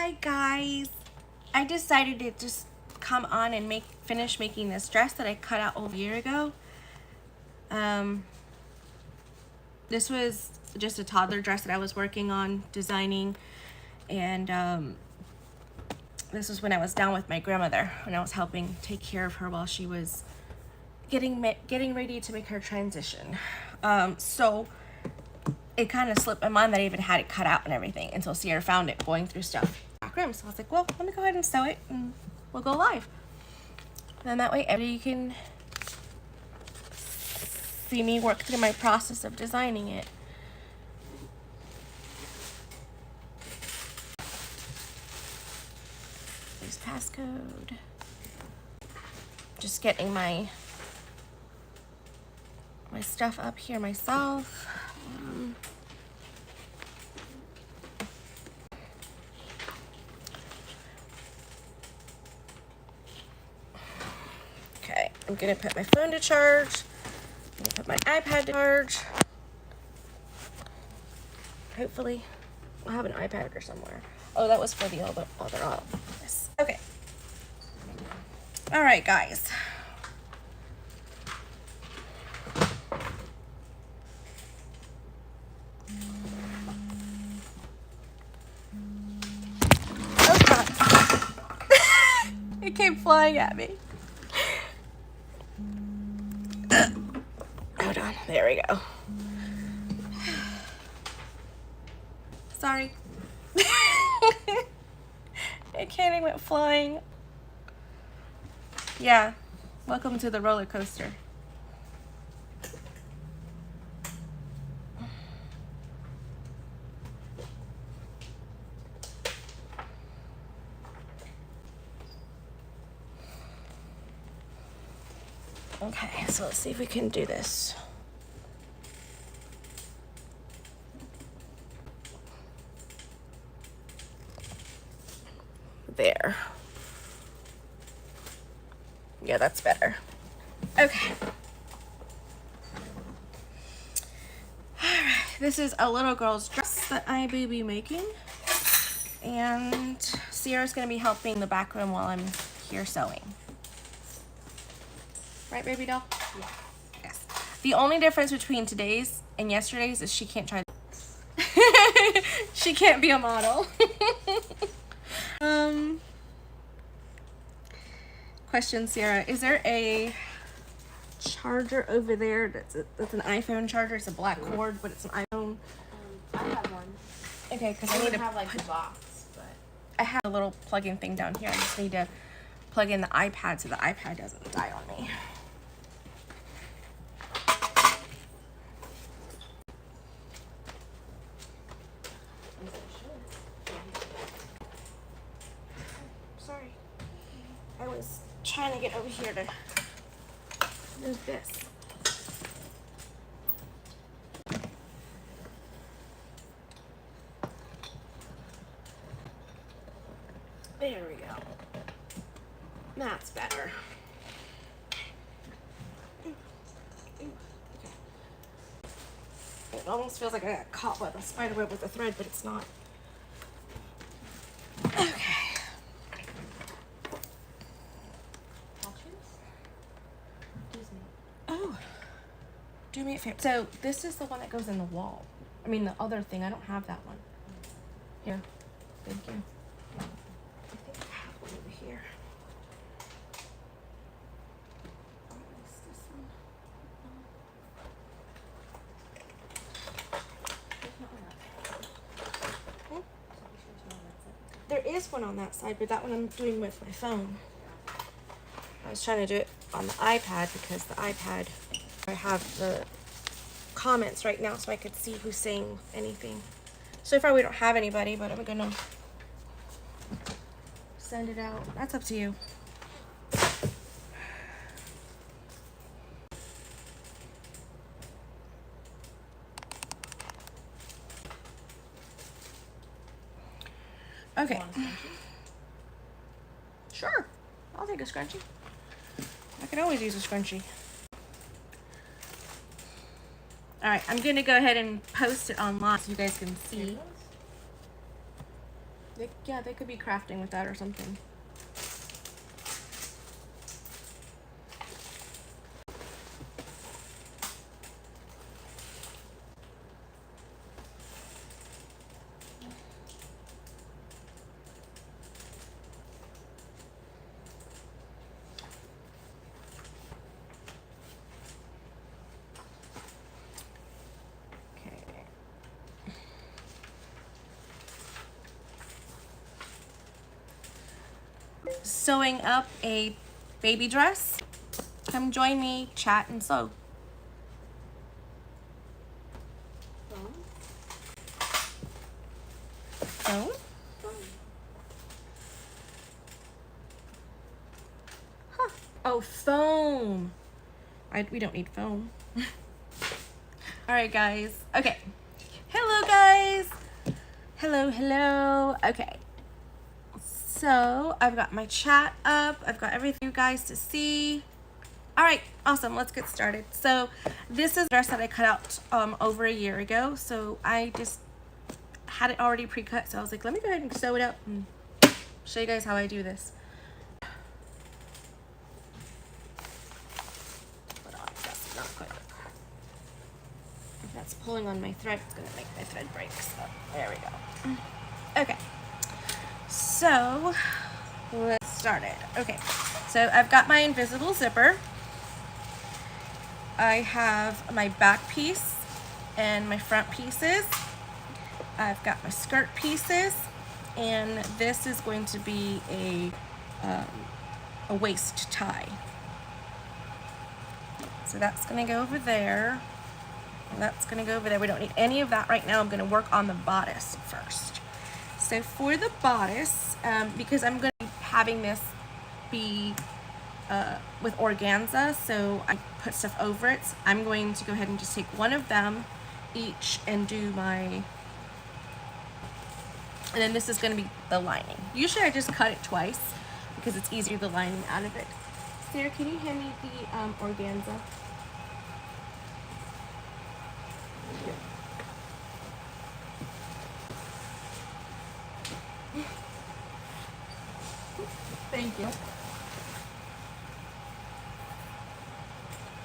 Alright guys, I decided to just come on and finish making this dress that I cut out over a year ago. This was just a toddler dress that I was working on designing, and this was when I was down with my grandmother, when I was helping take care of her while she was getting ready to make her transition. So it kind of slipped my mind that I even had it cut out and everything until Sierra found it going through stuff. So I was like, well, let me go ahead and sew it and we'll go live. And that way everybody can see me work through my process of designing it. Use passcode. Just getting my stuff up here myself. Okay, I'm gonna put my phone to charge. I'm gonna put my iPad to charge. Hopefully, I'll have an iPad or somewhere. Oh, that was for the other office. Okay. All right, guys. Oh God! It came flying at me. Hold on. There we go. Sorry. It candy went flying. Yeah. Welcome to the roller coaster. Okay, so let's see if we can do this. There. Yeah, that's better. Okay. Alright, this is a little girl's dress that I will be making. And Sierra's going to be helping the back room while I'm here sewing. Right, baby doll? Yeah. Yes. The only difference between today's and yesterday's is she can't try. She can't be a model. Question, Sierra. Is there a charger over there that's an iPhone charger? It's a black cord, but it's an iPhone. I have one. Okay, because I need to have like the box, but I have a little plug-in thing down here. I just need to plug in the iPad so the iPad doesn't die on me. Sorry. I was trying to get over here to move this. There we go. That's better. It almost feels like I got caught by the spider web with the thread, but it's not. Okay. Oh, do me a favor. So this is the one that goes in the wall. I mean the other thing. I don't have that one. Here. Thank you. I think I have one over here. Where's this one? There is one on that side, but that one I'm doing with my phone. I was trying to do it on the iPad because the iPad, I have the comments right now so I could see who's saying anything. So far we don't have anybody, but I'm gonna send it out. That's up to you. Okay. Sure. I'll take a scrunchie. I can always use a scrunchie. Alright, I'm gonna go ahead and post it online so you guys can see. Yeah, they could be crafting with that or something. Sewing up a baby dress. Come join me, chat and sew. Phone? Huh. Oh, foam. We don't need foam. All right, guys. Okay. Hello, guys. Hello. Okay. So I've got my chat up. I've got everything you guys to see. All right, awesome. Let's get started. So this is a dress that I cut out over a year ago. So I just had it already pre-cut. So I was like, let me go ahead and sew it up and show you guys how I do this. Hold on, that's not quite. If that's pulling on my thread, it's gonna make my thread break. So there we go. Okay. So let's start it. Okay, so I've got my invisible zipper. I have my back piece and my front pieces. I've got my skirt pieces, and this is going to be a waist tie. So that's gonna go over there. And that's gonna go over there. We don't need any of that right now. I'm gonna work on the bodice first. So for the bodice, because I'm going to be having this be with organza, so I put stuff over it, I'm going to go ahead and just take one of them each and do my, and then this is going to be the lining. Usually I just cut it twice because it's easier the lining out of it. Sarah, can you hand me the organza? Thank you.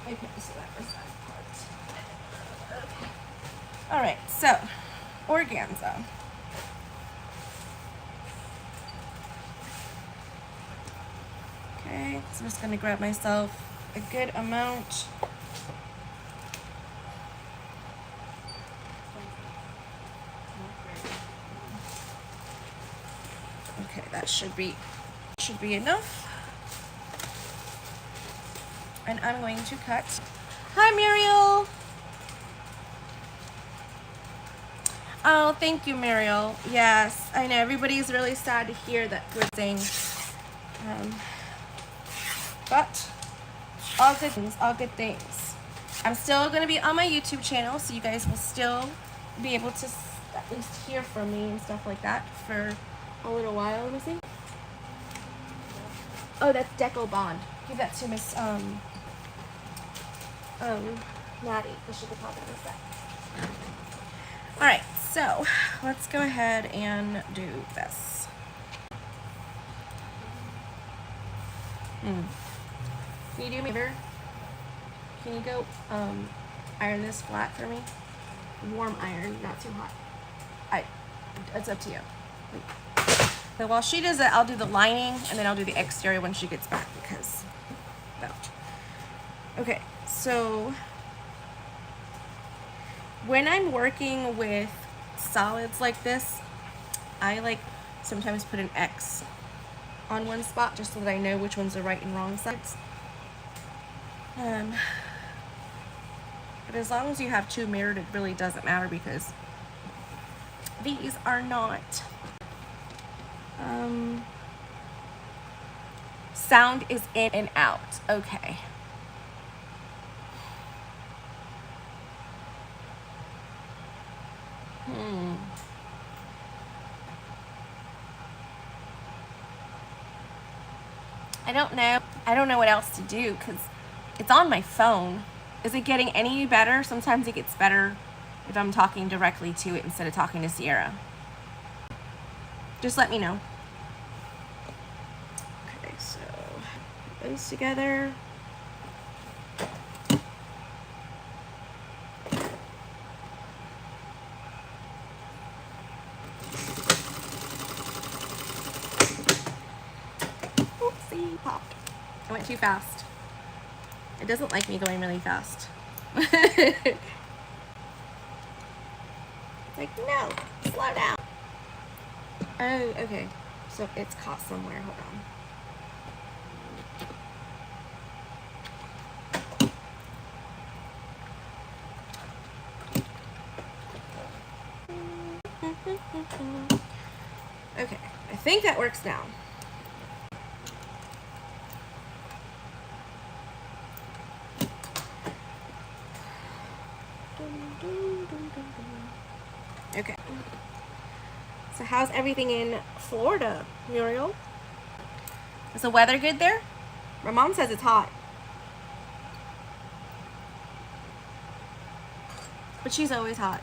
Okay, so that was that part. Okay. All right, so organza. Okay, so I'm just gonna grab myself a good amount. Okay, that should be enough. And I'm going to cut. Hi, Muriel. Oh, thank you, Muriel. Yes, I know everybody's really sad to hear that we're saying, but all good things, all good things. I'm still going to be on my YouTube channel, so you guys will still be able to at least hear from me and stuff like that for a little while. Let me see. Oh, that's Deco Bond. Give that to Miss Maddie. She could probably use that. All right, so let's go ahead and do this. Can you do me a favor? Can you go iron this flat for me? Warm iron, not too hot. It's up to you. So while she does it, I'll do the lining, and then I'll do the exterior when she gets back, because, no. Okay, so when I'm working with solids like this, I like sometimes put an X on one spot just so that I know which one's the right and wrong sides. But as long as you have two mirrored, it really doesn't matter because these are not. Sound is in and out. Okay. I don't know. I don't know what else to do because it's on my phone. Is it getting any better? Sometimes it gets better if I'm talking directly to it instead of talking to Sierra. just let me know. Okay, so put those together. Oopsie, popped. I went too fast. It doesn't like me going really fast. It's like, no, slow down. Oh, okay. So it's caught somewhere. Hold on. Okay, I think that works now. Okay. So how's everything in Florida, Muriel? Is the weather good there? My mom says it's hot. But she's always hot.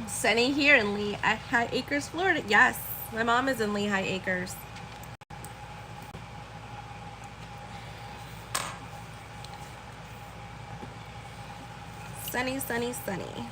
Sunny here in Lehigh Acres, Florida. Yes, my mom is in Lehigh Acres. Sunny, sunny, sunny.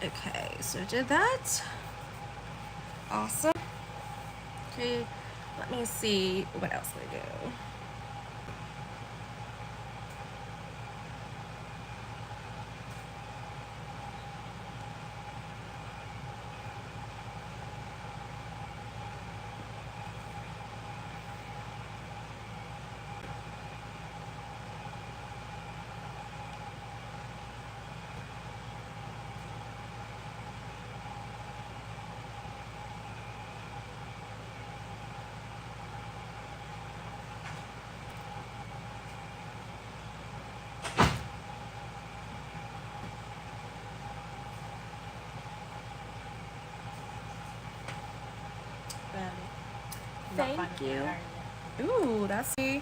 Okay, so did that. Awesome. Okay, let me see what else we do. Thank you. Ooh, that's me.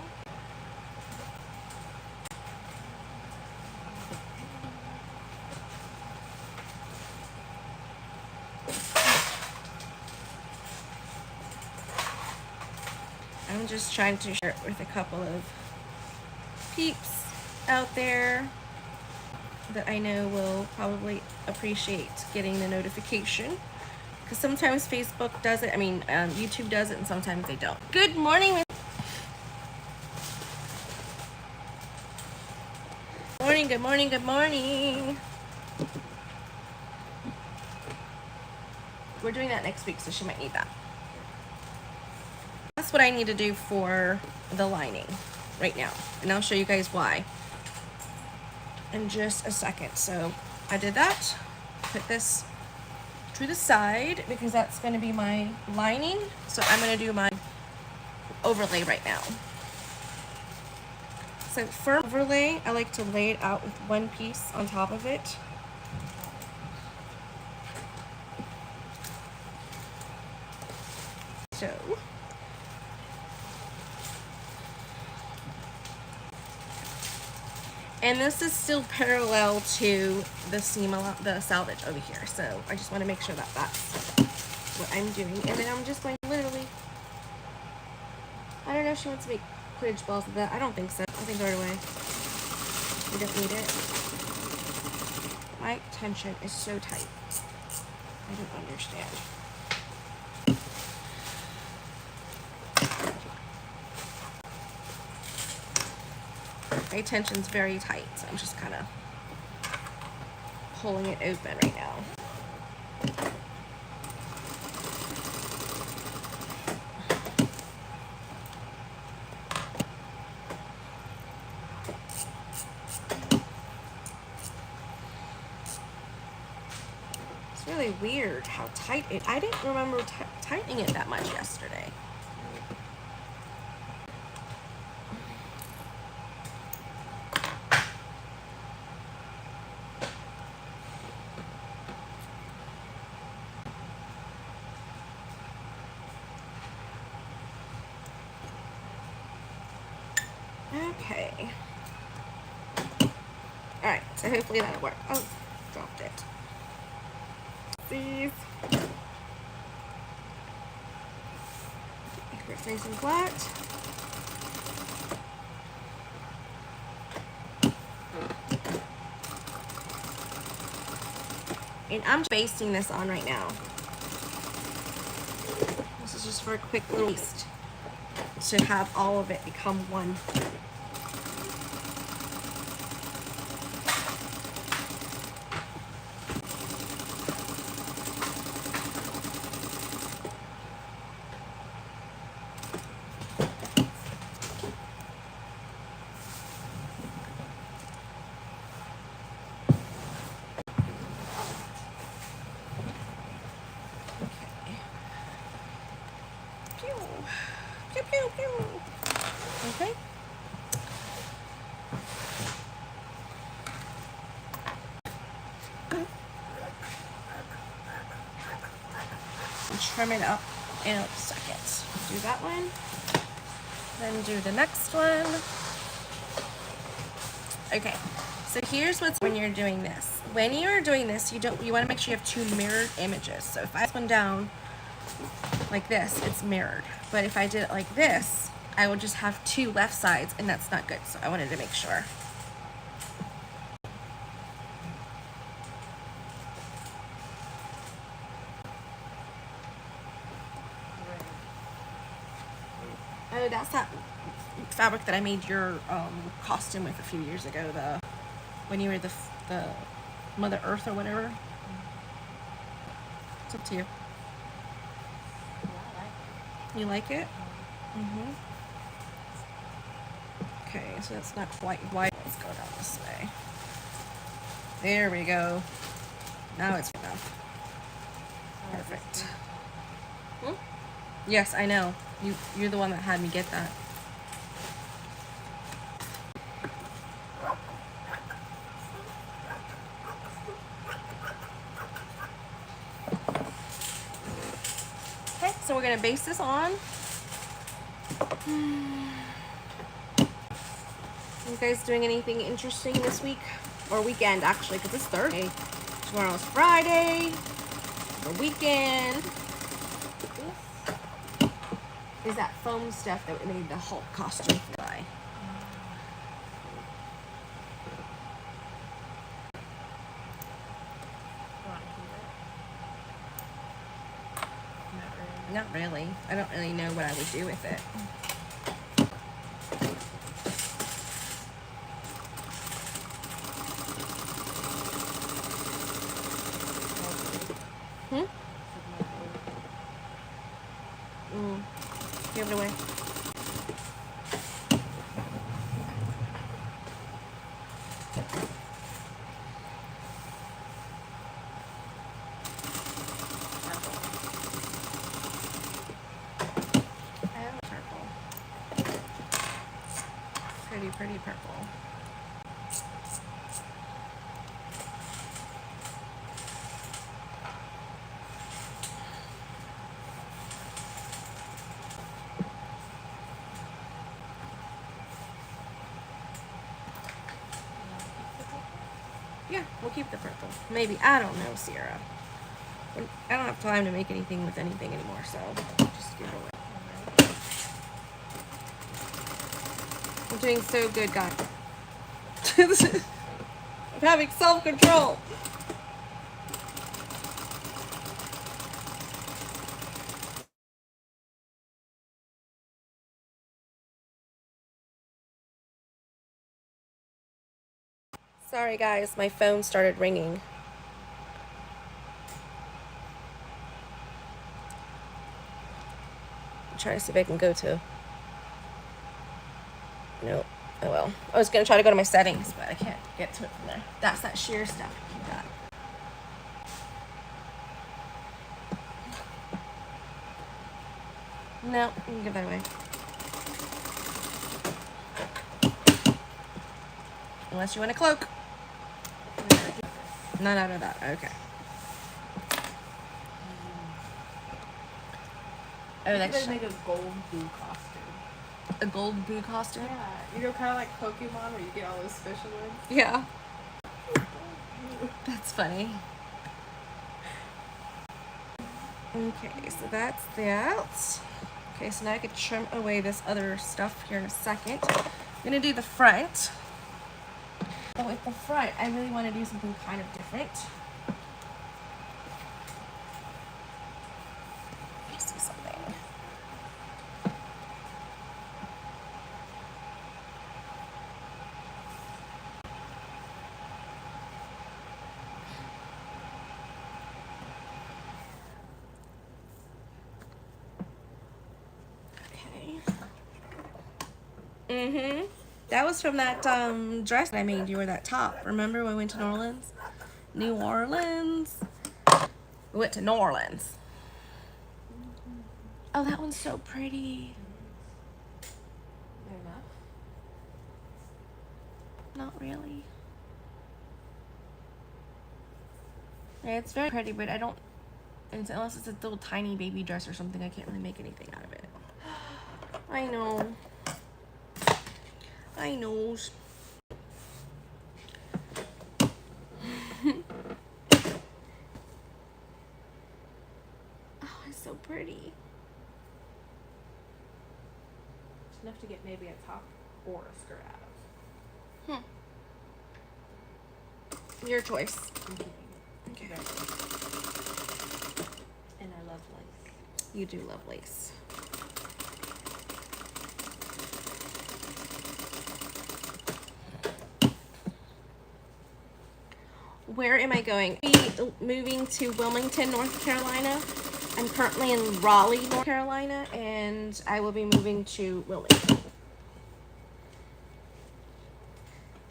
I'm just trying to share it with a couple of peeps out there that I know will probably appreciate getting the notification. Because sometimes Facebook does it, YouTube does it, and sometimes they don't. Good morning, Miss. Morning, good morning, good morning. We're doing that next week, so she might need that. That's what I need to do for the lining right now, and I'll show you guys why in just a second. So I did that, put this to the side because that's going to be my lining. So I'm going to do my overlay right now. So for overlay, I like to lay it out with one piece on top of it. So and this is still parallel to the seam, the salvage over here. So I just want to make sure that that's what I'm doing. And then I'm just going to literally, I don't know if she wants to make Quidditch balls with that. I don't think so. I think throw it away. We don't need it. My tension is so tight. I don't understand. My tension's very tight, so I'm just kind of pulling it open right now. It's really weird how tight it. I didn't remember tightening it that much yesterday. Okay. Alright, so hopefully that'll work. Oh, dropped it. Please. Make sure it's nice and flat. And I'm basting this on right now. This is just for a quick little taste to have all of it become one. Pew, pew, pew. Okay. And trim it up in a second. Do that one. Then do the next one. Okay. So here's what's when you're doing this. When you're doing this, you want to make sure you have two mirrored images. So if I put one down like this, it's mirrored. But if I did it like this, I would just have two left sides, and that's not good. So I wanted to make sure. Oh, that's that fabric that I made your costume with a few years ago. When you were the Mother Earth or whatever. It's up to you. You like it? Mm-hmm. Okay, so that's not quite white. Let's go down this way. There we go. Now it's enough. Perfect. Hmm? Yes, I know. You're the one that had me get that. Okay, so we're gonna base this on. You guys doing anything interesting this week? Or weekend, actually, because it's Thursday. Tomorrow's Friday. The weekend. This is that foam stuff that we made the Hulk costume by. Not really. I don't really know what I would do with it. Give it away. Purple. Pretty purple. Yeah, we'll keep the purple. Maybe. I don't know, Sierra. I don't have time to make anything with anything anymore, so just give it away. I'm doing so good, guys. I'm having self-control. Sorry guys, my phone started ringing. I'm trying to see if I can go to... Nope. Oh well. I was gonna try to go to my settings, but I can't get to it from there. That's that sheer stuff you got. No, you can give that away. Unless you want a cloak. None out of that. Okay. Oh, that's They make a gold boo costume. a gold boo costume? Yeah, you know, kind of like Pokemon where you get all those special ones. Yeah. That's funny. Okay, so that's that. Okay, so now I could trim away this other stuff here in a second. I'm gonna do the front. But with the front, I really want to do something kind of different. Let's see something. Okay. That was from that dress I made you, or that top. Remember when we went to New Orleans? New Orleans. We went to New Orleans. Oh, that one's so pretty. Fair enough. Not really. Yeah, it's very pretty, but I don't... Unless it's a little tiny baby dress or something, I can't really make anything out of it. I know. I know. Oh, it's so pretty. It's enough to get maybe a top or a skirt out of. Your choice. Okay. And I love lace. You do love lace. Where am I going? Moving to Wilmington, North Carolina. I'm currently in Raleigh, North Carolina, and I will be moving to Wilmington.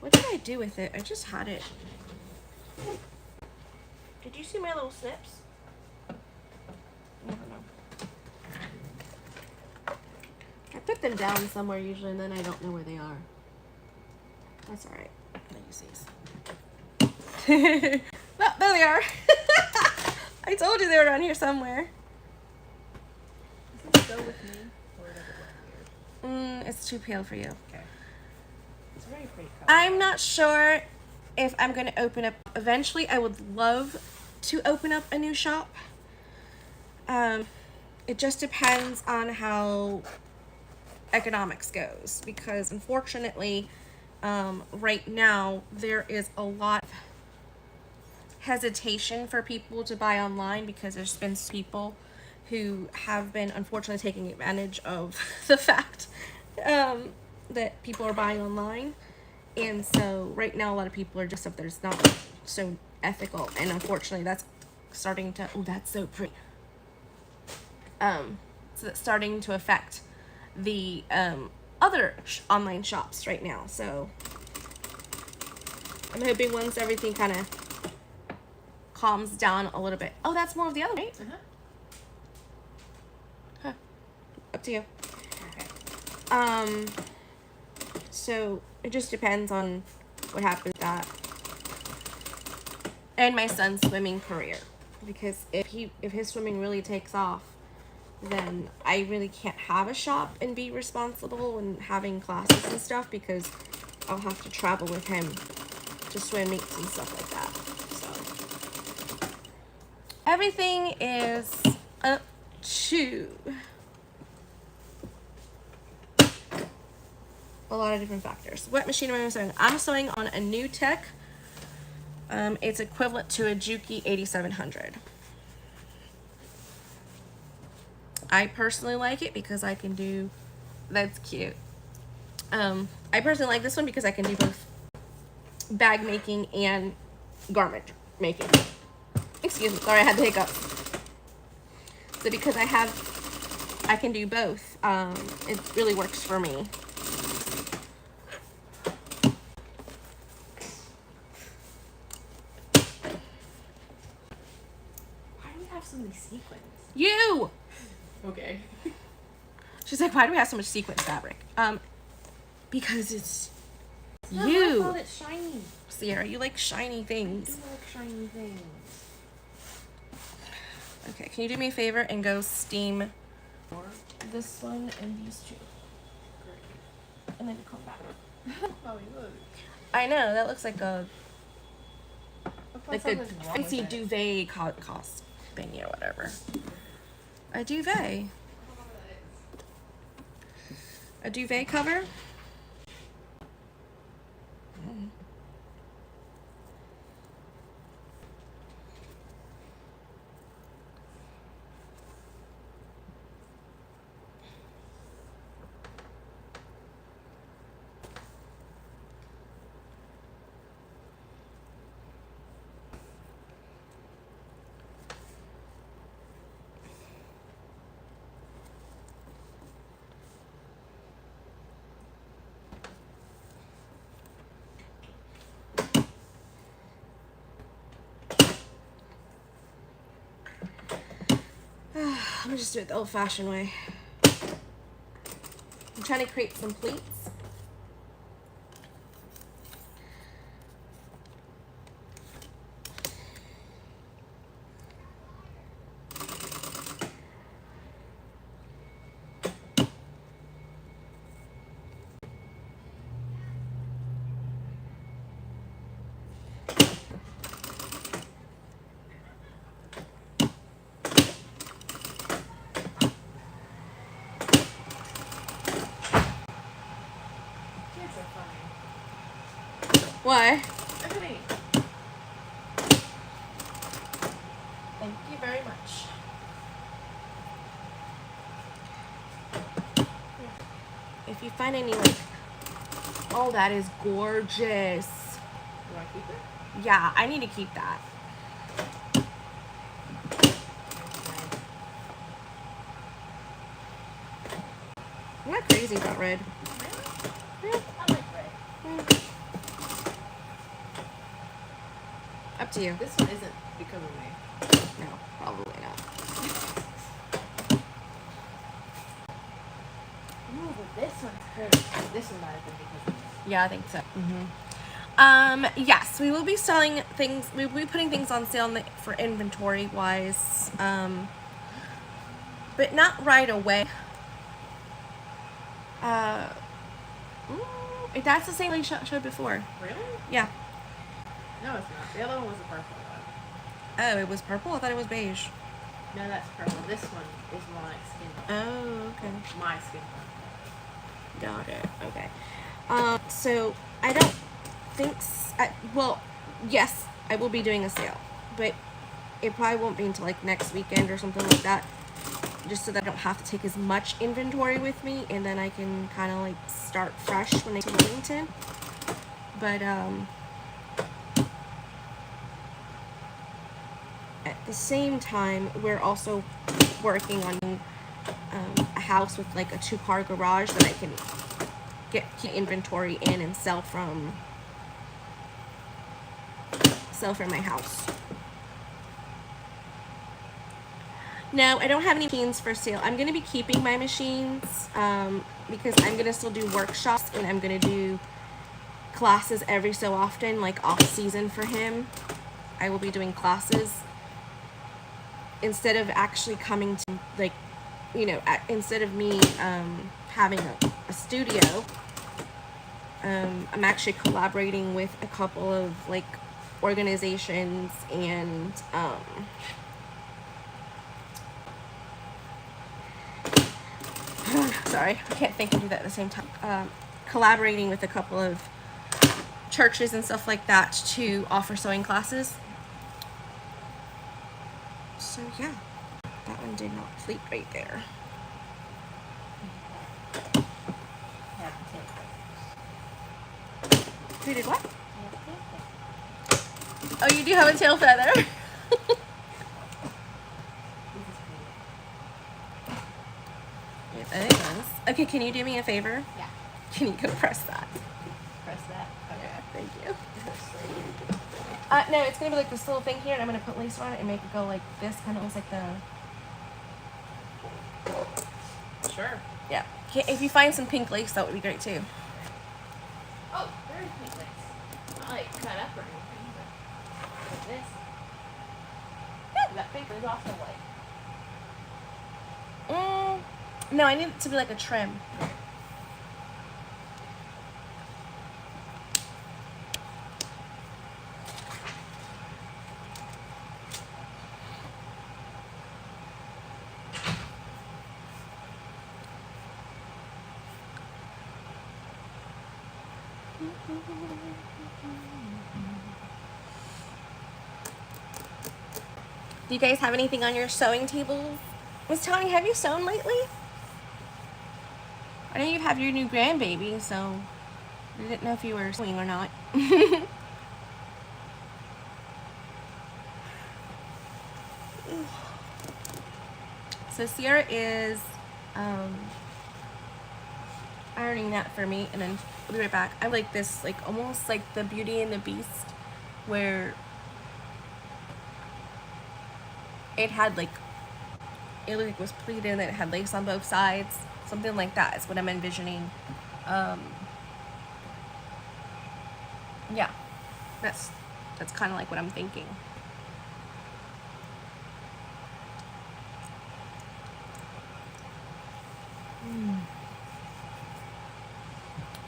What did I do with it? I just had it. Did you see my little snips? I don't know. I put them down somewhere usually, and then I don't know where they are. That's all right. I'll use these. Oh, there they are. I told you they were around here somewhere. Does this go with me? Or does it look weird? It's too pale for you. Okay. It's a very pretty color. I'm not sure if I'm going to open up. Eventually, I would love to open up a new shop. It just depends on how economics goes, because unfortunately, right now, there is a lot of hesitation for people to buy online, because there's been people who have been unfortunately taking advantage of the fact that people are buying online. And so right now a lot of people are just up there, it's not so ethical, and unfortunately that's starting to, oh, that's so pretty. So that's starting to affect the other online shops right now. So I'm hoping once everything kind of calms down a little bit. Oh, that's more of the other, right? Huh. Up to you. Okay. So it just depends on what happens with that. And my son's swimming career, because if his swimming really takes off, then I really can't have a shop and be responsible and having classes and stuff, because I'll have to travel with him to swim meets and stuff like that. So everything is up to a lot of different factors. What machine am I sewing? I'm sewing on a new tech. It's equivalent to a Juki 8700. I personally like it because I can do, that's cute. I personally like this one because I can do both bag making and garment making. Excuse me, sorry, I had the hiccups. So because I can do both, it really works for me. Why do we have so many sequins? You! Okay. She's like, why do we have so much sequin fabric? Because it's No, you. I thought it's shiny. Sierra, you like shiny I things. do like shiny things. Okay, can you do me a favor and go steam Or this one and these two? great. And then come back. Oh, look. I know, that looks like a like a something's wrong fancy with it. duvet cost thingy or whatever. A duvet. A duvet cover? Mm. I'm gonna just do it the old-fashioned way. I'm trying to create some pleats. Kids are funny. Why? Okay. Thank you very much. If you find any like, oh, that is gorgeous. Do I keep it? Yeah, I need to keep that. I'm not crazy about red. Really? I like red. Up to you. This one isn't because of me. No, probably not. Ooh, but this one's pretty. This one might have been because of me. Yeah, I think so. Yes, we will be selling things. We will be putting things on sale for inventory wise, but not right away. That's the same we showed before. Really? Yeah. No, it's not. The other one was a purple one. Oh, it was purple? I thought it was beige. No, that's purple. This one is my skin tone. Oh, okay. My skin tone. Got it. Okay. So I don't think. Well, yes, I will be doing a sale, but it probably won't be until like next weekend or something like that. Just so that I don't have to take as much inventory with me, and then I can kind of like start fresh when I get to Wilmington. But at the same time, we're also working on a house with like a 2-car garage that I can keep inventory in and sell from my house. No, I don't have any machines for sale. I'm going to be keeping my machines because I'm going to still do workshops, and I'm going to do classes every so often, like off season for him. I will be doing classes instead of actually coming to, like, you know, instead of me having a studio. I'm actually collaborating with a couple of like organizations and sorry, I can't think and do that at the same time. Collaborating with a couple of churches and stuff like that to offer sewing classes. So yeah, that one did not sleep right there. Who did what? Oh, you do have a tail feather? It is. Okay, can you do me a favor? Yeah. Can you go press that? Press that. Okay. Yeah, thank you. No, it's gonna be like this little thing here, and I'm gonna put lace on it and make it go like this, kind of looks like the. Sure. Yeah. If you find some pink lace, that would be great too. Oh, there is pink lace. Not like cut up or anything, but like this. Yeah. That pink is also white. No, I need it to be like a trim. Do you guys have anything on your sewing table? Miss Tony, have you sewn lately? I know you have your new grandbaby, so I didn't know if you were sewing or not. So Sierra is ironing that for me, and then I'll be right back. I like this, like almost like the Beauty and the Beast, where it had like it like was pleated and it had lace on both sides. Something like that is what I'm envisioning. Yeah, that's kind of like what I'm thinking.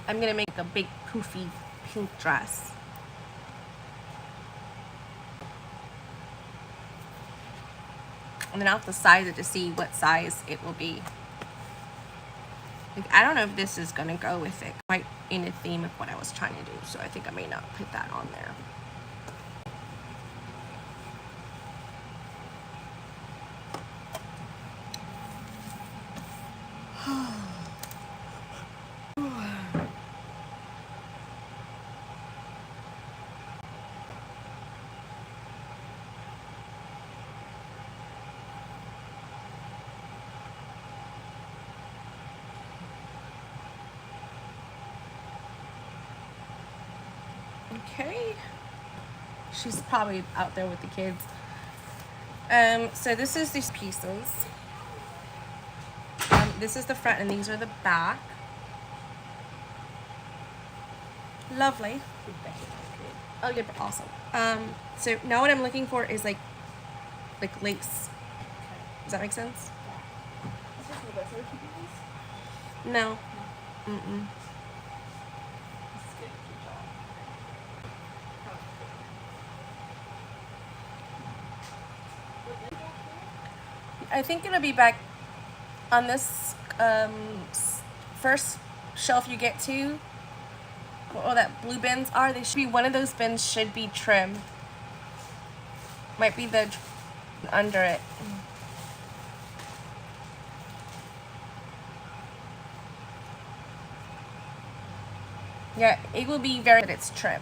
I'm gonna make a big poofy pink dress. And then I'll have to size it to see what size it will be. Like, I don't know if this is gonna go with it, quite in the theme of what I was trying to do, so I think I may not put that on there. Okay. She's probably out there with the kids. So this is these pieces. This is the front and these are the back. Lovely. Oh, yeah, awesome. So now what I'm looking for is like lace. Does that make sense? No. Mm-mm. I think it'll be back on this first shelf you get to. All that blue bins are. They should be, one of those bins should be trim. Might be the under it. Yeah, it will be very good. It's trim.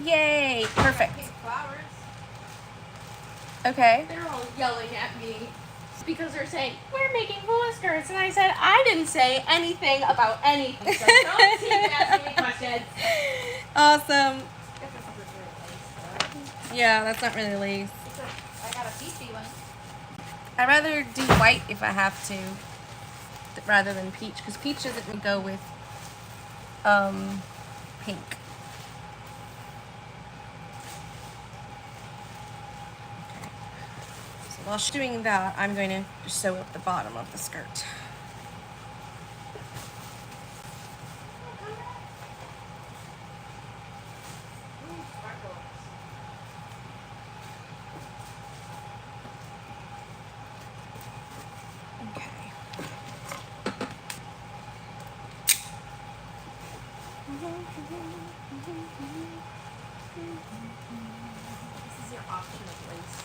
Yay! Perfect. Pink flowers. Okay. They're all yelling at me because they're saying, we're making hula skirts. And I said, I didn't say anything about anything. So don't keep asking me questions. Awesome. Yeah, that's not really lace. I got a peachy one. I'd rather do white if I have to, rather than peach, because peach doesn't go with pink. Okay. So while she's doing that, I'm going to just sew up the bottom of the skirt. This is your option of lace.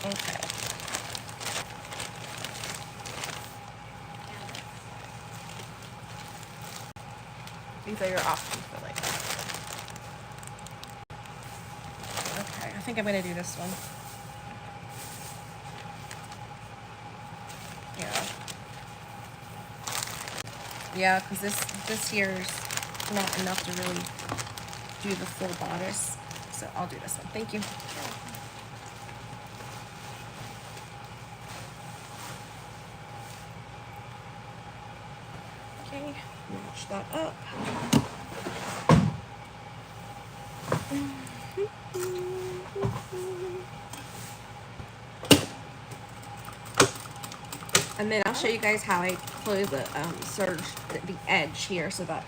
Okay. These are your options for like that. Okay, I think I'm gonna do this one. Yeah. Yeah, because this here's not enough to really do the full bodice. So I'll do this one. Thank you. Okay, match that up. And then I'll show you guys how I close the serge the edge here so that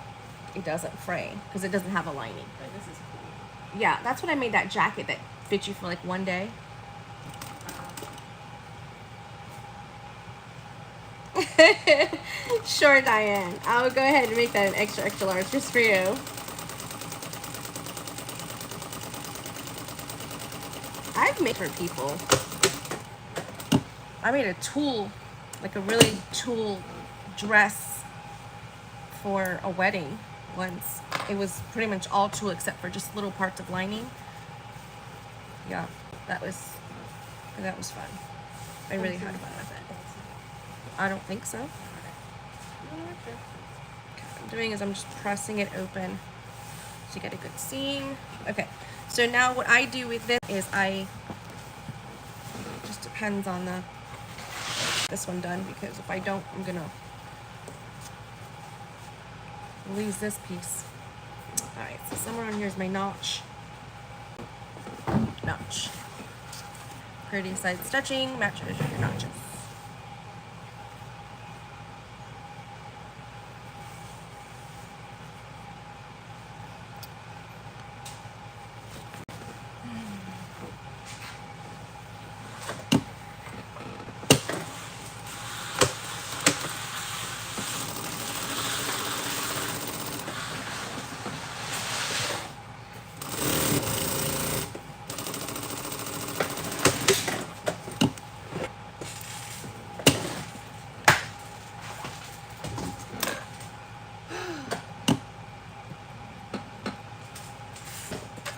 it doesn't fray because it doesn't have a lining. But this is cool. Yeah, that's what I made that jacket that fit you for like one day. Sure, Diane. I'll go ahead and make that an extra large just for you. I've made for people. I made a tulle, like a really tulle dress for a wedding once. It was pretty much all tulle except for just little parts of lining. Yeah, that was fun. I really had fun with it. I don't think so. Okay, what I'm doing is I'm just pressing it open to get a good seam. Okay, so now what I do with this is it just depends on this one done, because if I don't, I'm gonna lose this piece. All right, so somewhere on here is my notch. Pretty side stitching matches your notches.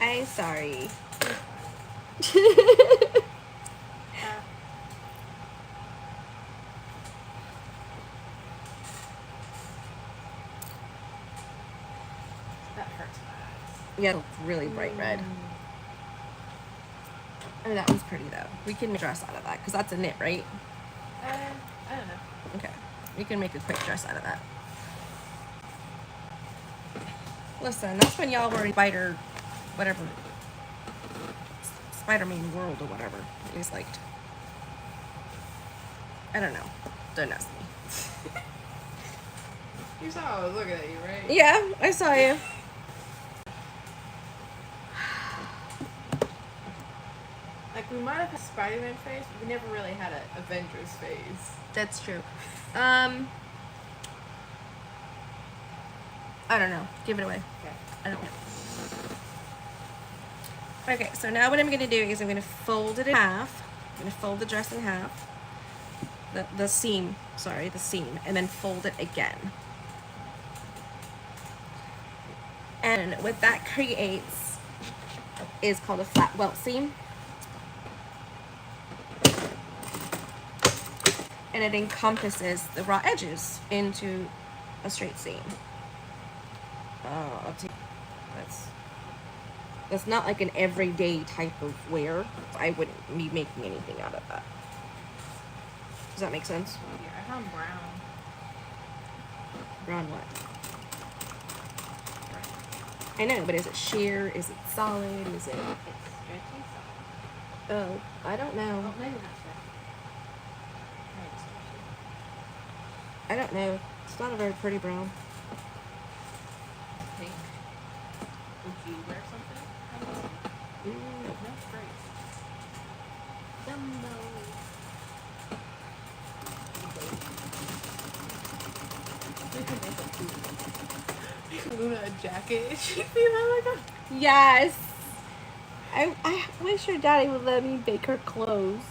I'm sorry. That hurts my eyes. Yeah, it's really bright red. Oh, that one's pretty though. We can make a dress out of that because that's a knit, right? I don't know. Okay, we can make a quick dress out of that. Listen, that's when y'all were in Spider-Man World or whatever you guys liked. I don't know. Don't ask me. You saw I was looking at you, right? Yeah, I saw you. Like, we might have had Spider-Man phase, but we never really had an Avengers phase. That's true. I don't know. Give it away. Okay. I don't know. Okay, so now what I'm going to do is I'm going to fold it in half. I'm going to fold the dress in half. The seam, and then fold it again. And what that creates is called a flat welt seam. And it encompasses the raw edges into a straight seam. I'll take that's not like an everyday type of wear. I wouldn't be making anything out of that. Does that make sense? Yeah, I found brown. Brown what? I know, but is it sheer? Is it solid? Is it? It's stretchy solid. Oh, I don't know. Oh, maybe not stretchy. Maybe stretchy. I don't know. It's not a very pretty brown. Pink. Would you wear something? No, great. Dumbo. Luna a jacket. She'd be like a... Yes. I wish your daddy would let me bake her clothes.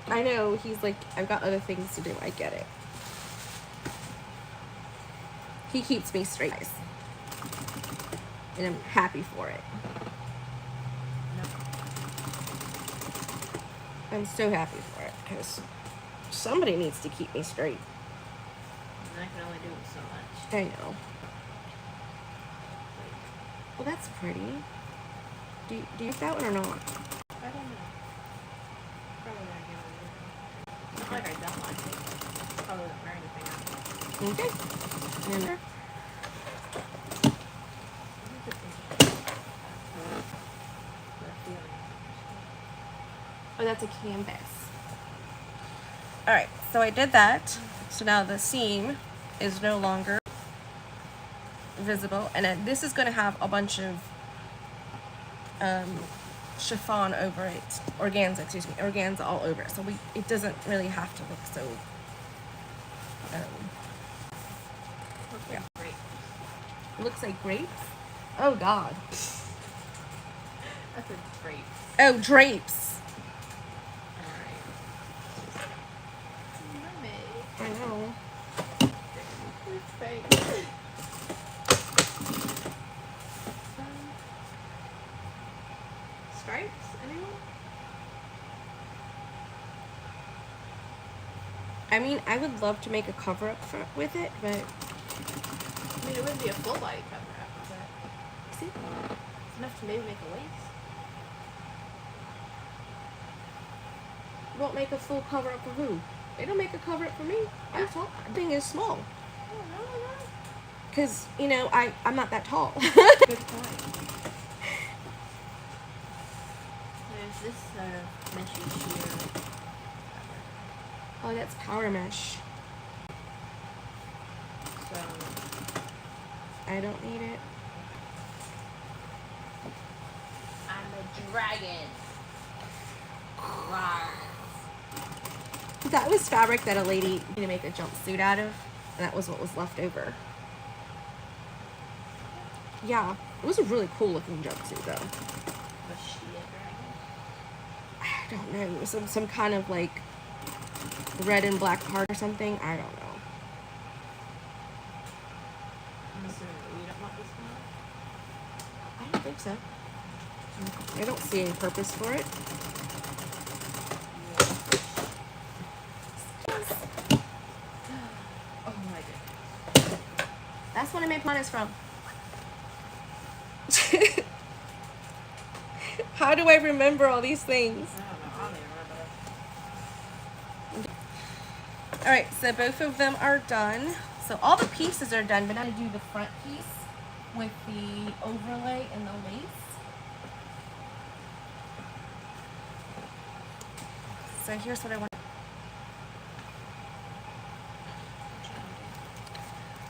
I know, he's like, I've got other things to do. I get it. He keeps me straight, guys. And I'm happy for it. I'm so happy for it because somebody needs to keep me straight. And I can only do it so much. I know. Well, that's pretty. Do you like that one or not? I don't know. Probably not give it a Not like I don't like it. Probably don't wear anything else. Okay. And there. Oh, that's a canvas. All right, so I did that. So now the seam is no longer visible, and then this is going to have a bunch of chiffon over it, organza all over it. So it doesn't really have to look so. Yeah. Great. Looks like grapes. Oh God. That's a great. Oh, drapes. Mermaid. I know. Stripes? Anyone? I mean, I would love to make a cover up with it, but I mean, it wouldn't be a full body cover up, but see, it's enough to maybe make a lace. won't make a full cover up for who? They don't make a cover up for me. I'm tall. The thing is small. Oh, no. Cause you know I'm not that tall. Good point. There's this sort of meshy sheer. Oh, that's powder mesh. So I don't need it. I'm a dragon. Rawr. That was fabric that a lady needed to make a jumpsuit out of, and that was what was left over. Yeah, it was a really cool looking jumpsuit though. Was she a dragon? I don't know. It was some kind of like red and black heart or something. I don't know. I'm assuming that we don't want this one. I don't think so. I don't see any purpose for it. Oh my goodness. That's what I made Pilates from. How do I remember all these things? I don't know. I don't even remember. Alright, so both of them are done. So all the pieces are done, but now I do the front piece with the overlay and the lace. So here's what I want.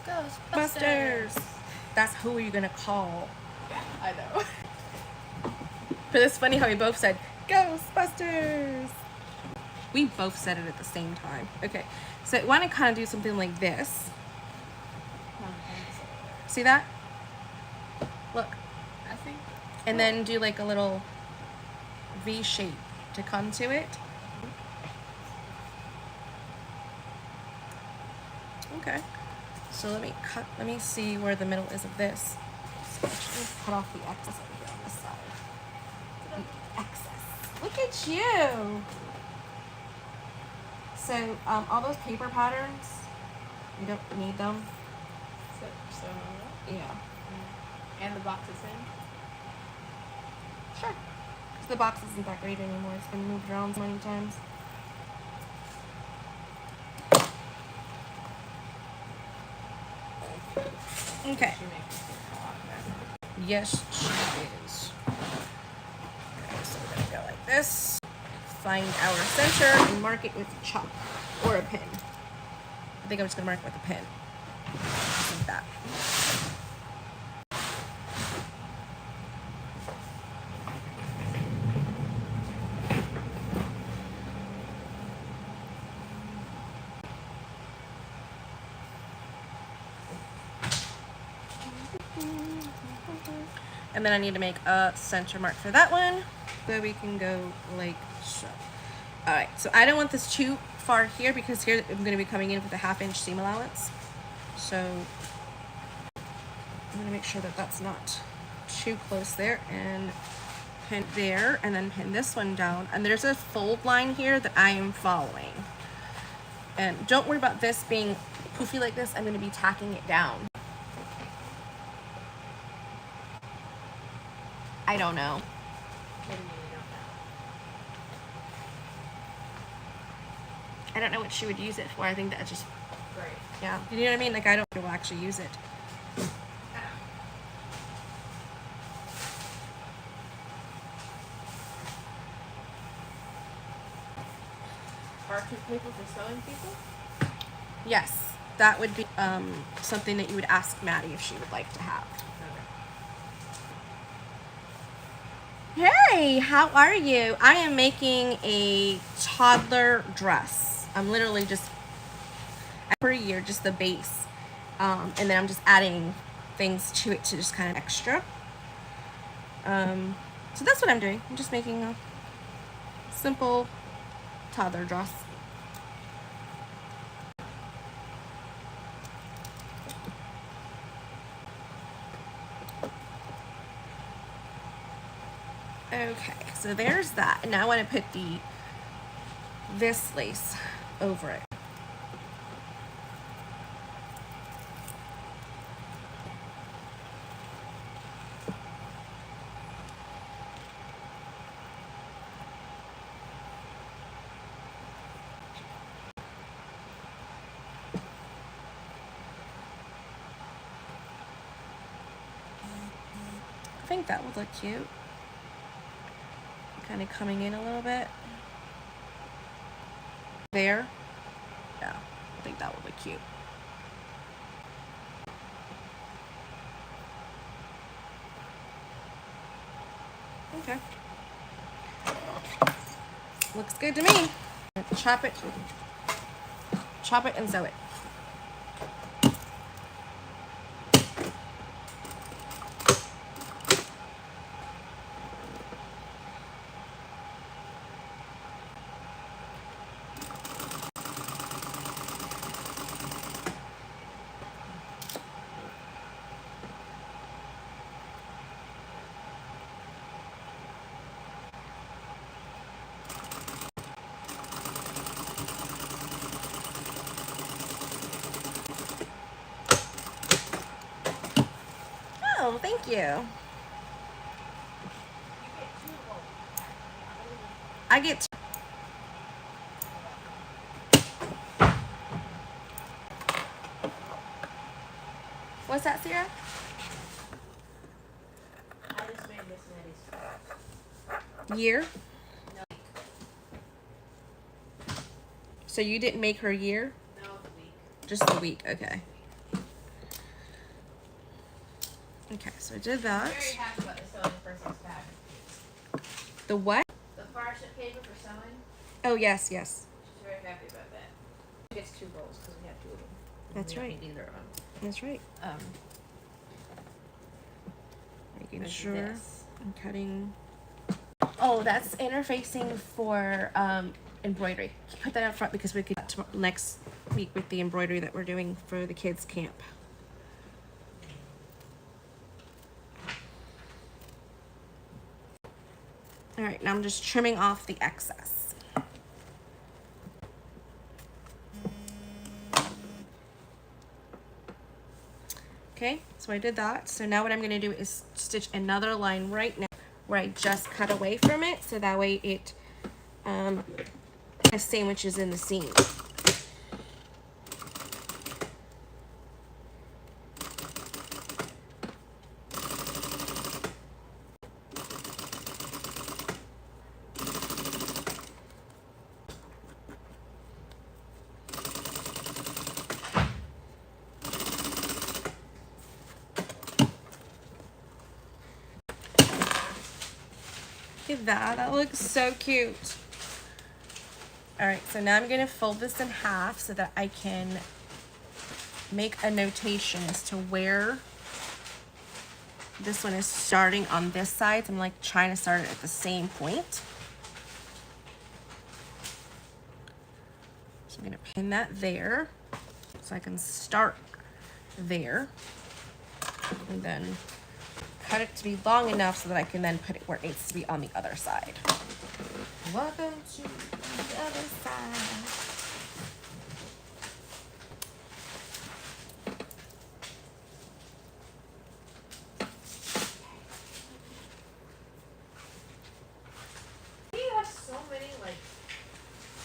Ghostbusters! That's who are you gonna call? I know. But it's funny how we both said Ghostbusters. We both said it at the same time. Okay, so I want to kind of do something like this. See that? Look. I think. And then do like a little V shape to come to it. Okay. So let me see where the middle is of this. So let's cut off the excess over here on this side. The excess. Look at you. So all those paper patterns, you don't need them. So Yeah. and the box is in. Sure. Because the box isn't that great anymore. It's been moved around so many times. Okay. She makes me feel a lot better. Yes, she is. Okay, so we're gonna go like this. Find our center and mark it with a chalk or a pen. I think I'm just gonna mark it with a pen. Just like that. And then I need to make a center mark for that one. So we can go like so. Alright, so I don't want this too far here because here I'm going to be coming in with a 1/2 inch seam allowance. So I'm going to make sure that that's not too close there, and pin there, and then pin this one down. And there's a fold line here that I am following. And don't worry about this being poofy like this. I'm going to be tacking it down. I don't know. What do you mean you don't know? I don't know what she would use it for. I think that just, Right. yeah. You know what I mean? Like, I don't know who will actually use it. Parchment paper for sewing people? Yes, that would be something that you would ask Maddie if she would like to have. Okay. Hey, how are you? I am making a toddler dress. I'm literally just per year, just the base, and then I'm just adding things to it to just kind of extra. So that's what I'm doing. I'm just making a simple toddler dress. Okay, so there's that. And now I want to put this lace over it. I think that would look cute. Kind of coming in a little bit. There. Yeah, I think that would look cute. Okay. Looks good to me. Chop it and sew it. Oh, thank you. I get two. What's that, Sierra? I just made Miss Maddie's. Year? No. So you didn't make her year? No, the week. Just the week, okay. Okay, so I did that. I'm very happy about the sewing person's pack. The what? The parchment paper for sewing. Oh, yes, yes. She's very happy about that. She gets 2 rolls because we have 2 of them. That's We don't right. need either of them. That's right. Making There's sure this. I'm cutting. Oh, that's interfacing for embroidery. Put that up front because we could next week with the embroidery that we're doing for the kids' camp. All right, now I'm just trimming off the excess. Okay, so I did that. So now what I'm gonna do is stitch another line right now where I just cut away from it, so that way it sandwiches in the seam. Look at that, that looks so cute. All right, so now I'm gonna fold this in half so that I can make a notation as to where this one is starting on this side. So I'm like trying to start it at the same point. So I'm gonna pin that there so I can start there and then cut it to be long enough so that I can then put it where it needs to be on the other side. Welcome to the other side. You have so many like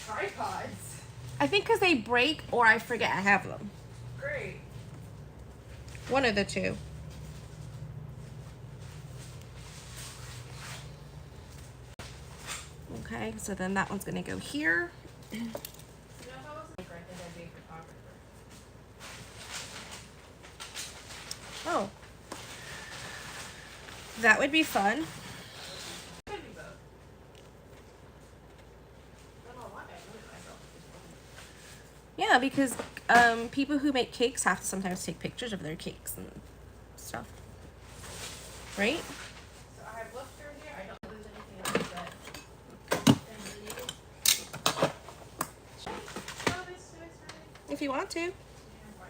tripods. I think because they break or I forget I have them. Great. One of the two. Okay, so then that one's gonna go here. You know, if I wasn't I think I'd be a photographer. Oh. That would be fun. Could be both. I don't know why I limit myself to just one. Yeah, because people who make cakes have to sometimes take pictures of their cakes and stuff. Right? So I have looked through here. I don't know if there's anything else that I really needed. Oh, this is nice. If you want to. Yeah, why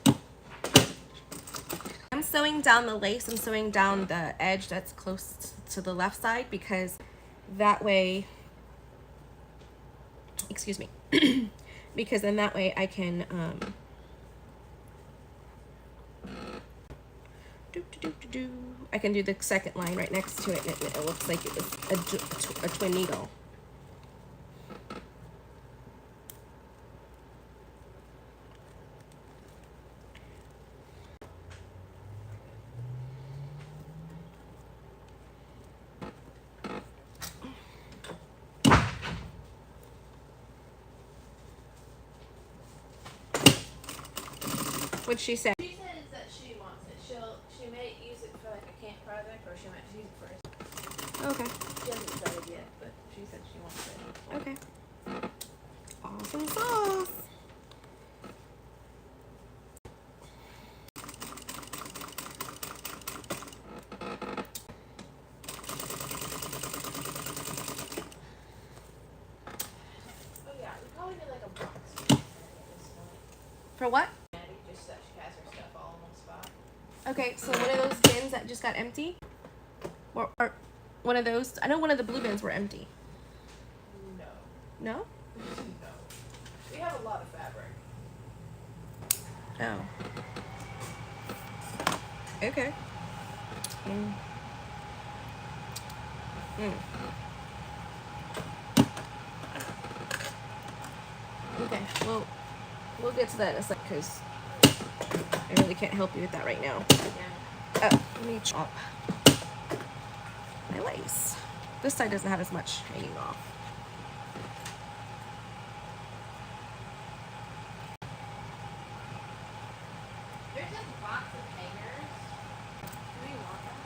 not? I'm sewing down the lace. I'm sewing down the edge that's close to the left side because that way, excuse me, because then that way I can I can do the second line right next to it, and it looks like it was a twin needle. What'd she say? She says that she wants it. She may use it for like a camp project, or she might use it for. Okay. She hasn't decided yet, but she said she wants it. Okay. Awesome sauce. Oh yeah, we probably need like a box at this point. For what? Maddie just that she has her stuff all in one spot. Okay, so one of those bins that just got empty? Or one of those? I know one of the blue bins were empty. No. No? No. We have a lot of fabric. Oh. Okay. Okay, well, we'll get to that in a sec because I really can't help you with that right now. Yeah. Oh, let me chop my lace. This side doesn't have as much hanging off. There's this box of hangers. Do you want that?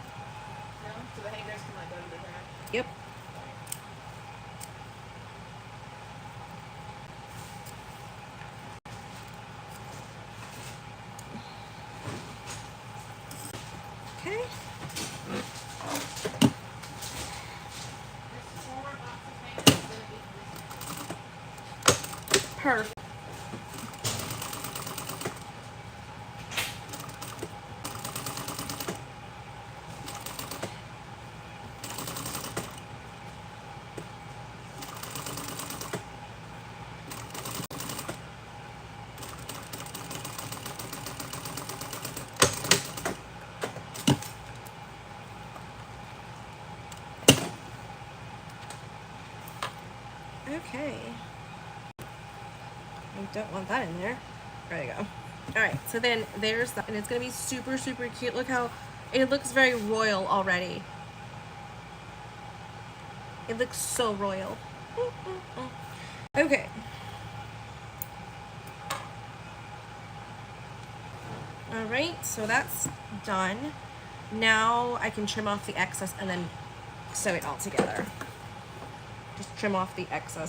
No? So the hangers can like go to the ground? Yep. Okay. This smaller box of hangers is going to be this. Perfect. Okay. I don't want that in there. There you go. Alright, so then there's that, and it's gonna be super, super cute. Look how it looks very royal already. It looks so royal. Okay. Alright, so that's done. Now I can trim off the excess and then sew it all together. Just trim off the excess.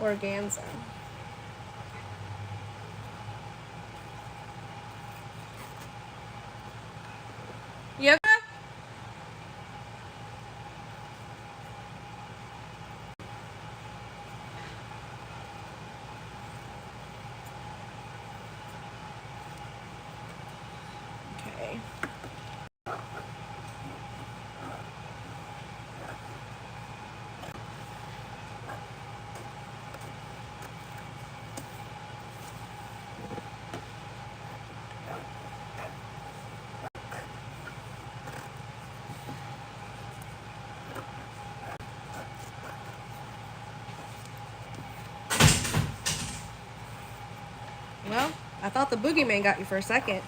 Organza. Yoga? I thought the boogeyman got you for a second.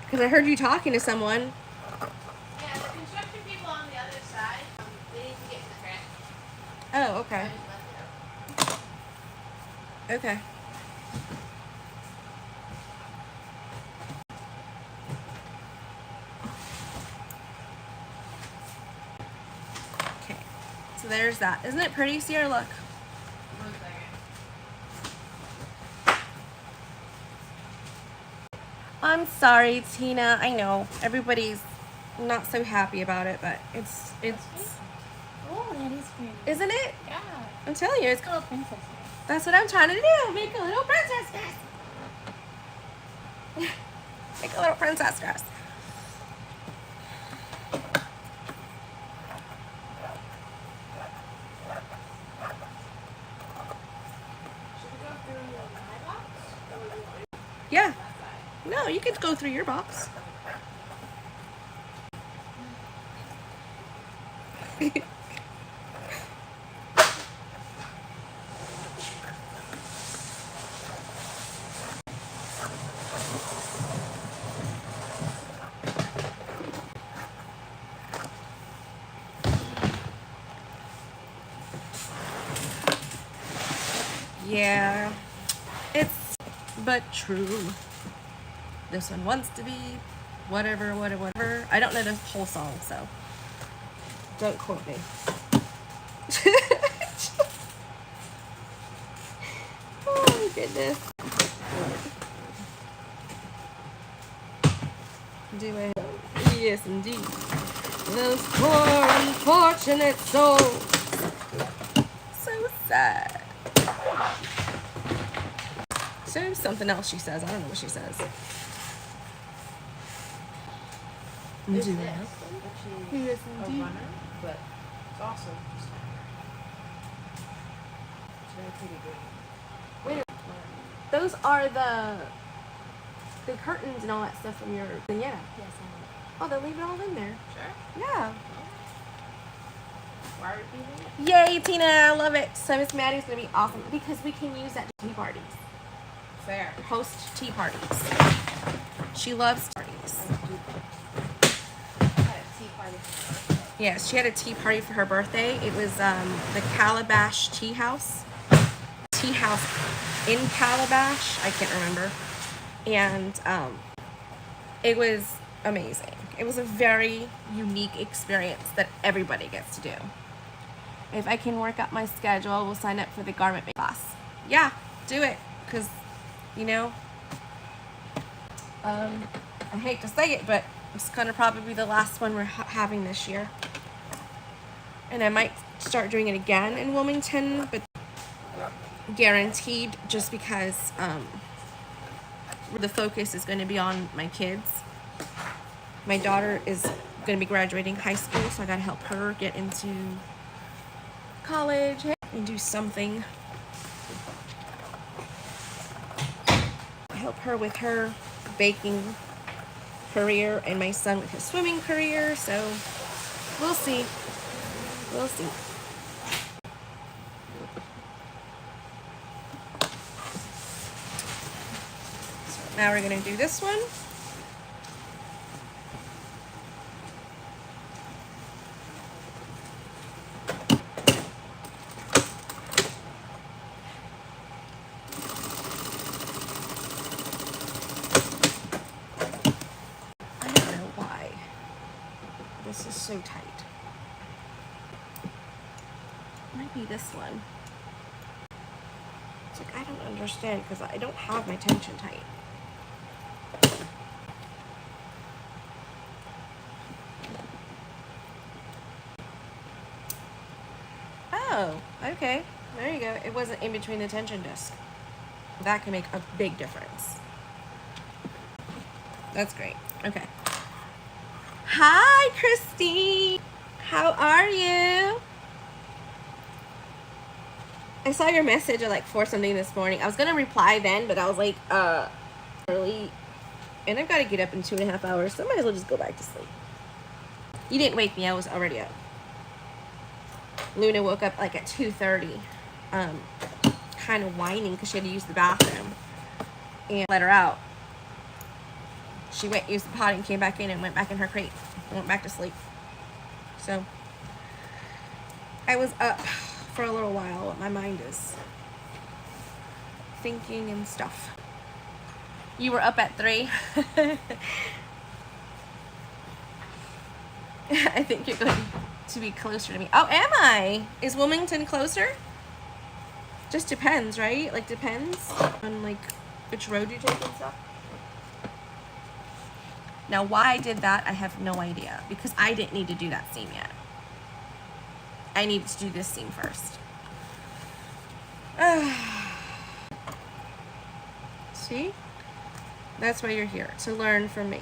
Because I heard you talking to someone. Yeah, the construction people on the other side, they need to get in the trash. Oh, I okay. just left it up. Okay. Okay. So there's that. Isn't it pretty, Sierra? Look. 1 second. I'm sorry, Tina. I know everybody's not so happy about it, but it's Oh, that is pretty. isn't it? Yeah. I'm telling you, it's Little princess. that's what I'm trying to do. Make a little princess dress. Make a little princess dress. Should we go through my box? Or do you want me Yeah. that side? No, you can go through your box. Yeah, it's but true. This one wants to be whatever, whatever. I don't know the whole song, so don't quote me. Oh, goodness. Do it. Yes, indeed. Those poor unfortunate souls. So sad. So something else she says. I don't know what she says. There's Do this, it. which is Yes, a indeed. runner, but it's also just it's very pretty green. Wait, those are the curtains and all that stuff from your quinceañera. Yes, I Oh, they'll leave it all in there. know. Sure. Yeah. Why are we doing it? Yay, Tina! I love it. So Miss Maddie's gonna be awesome because we can use that to tea parties. Fair. Host tea parties. She loves parties. I had a tea party for my birthday. Yes, she had a tea party for her birthday. It was the Calabash Tea House. Tea House in Calabash. I can't remember. And it was amazing. It was a very unique experience that everybody gets to do. If I can work out my schedule, we'll sign up for the garment making class. Yeah, do it. Because, you know, I hate to say it, but it's going to probably be the last one we're having this year. And I might start doing it again in Wilmington, but guaranteed just because the focus is going to be on my kids. My daughter is going to be graduating high school, so I got to help her get into college and do something. Help her with her baking career and my son with his swimming career, so we'll see. We'll see. So now we're going to do this one. I don't know why. This is so tight. Might be this one. It's like, I don't understand because I don't have my tension tight. Oh, okay. There you go. It wasn't in between the tension disc. That can make a big difference. That's great. Okay. Hi, Christine. How are you? I saw your message at like 4 something this morning. I was gonna reply then, but I was like, early, and I've got to get up in 2.5 hours, so I might as well just go back to sleep. You didn't wake me. I was already up. Luna woke up like at 2:30, kind of whining because she had to use the bathroom. and let her out. She went, used the potty, and came back in and went back in her crate and went back to sleep. So I was up for a little while. My mind is thinking and stuff. You were up at 3. I think you're going to be closer to me. Oh, am I? Is Wilmington closer? Just depends, right? Like, depends on, like, which road you take and stuff. Now, why I did that, I have no idea. Because I didn't need to do that seam yet. I needed to do this seam first. See? That's why you're here, to learn from me.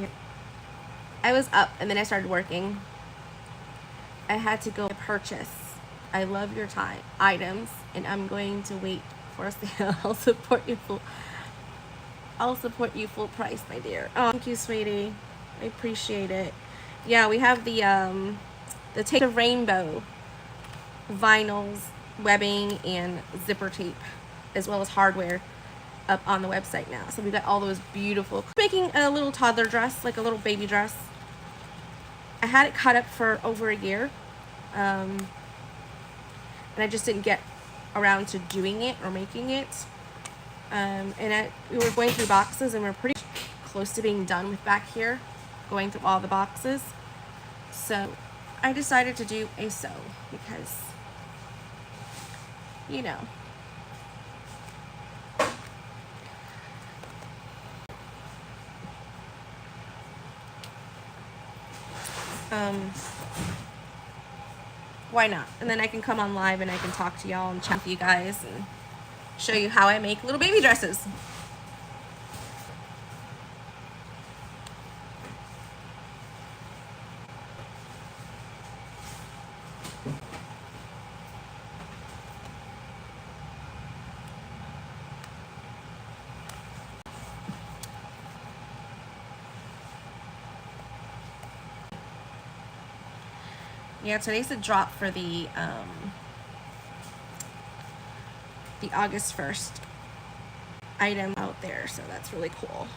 Yep. I was up and then I started working. I had to go purchase. I love your time items, and I'm going to wait for a sale. I'll support you full price, my dear. Oh, thank you, sweetie. I appreciate it. Yeah, we have the tape of rainbow vinyls, webbing, and zipper tape, as well as hardware up on the website now. So we've got all those beautiful. Making a little toddler dress, like a little baby dress. I had it cut up for over a year, and I just didn't get around to doing it or making it. We were going through boxes, and we're pretty close to being done with back here, going through all the boxes. So I decided to do a sew because, you know. Why not? And then I can come on live and I can talk to y'all and chat with you guys and show you how I make little baby dresses. Yeah, today's the drop for the August 1st item out there, so that's really cool.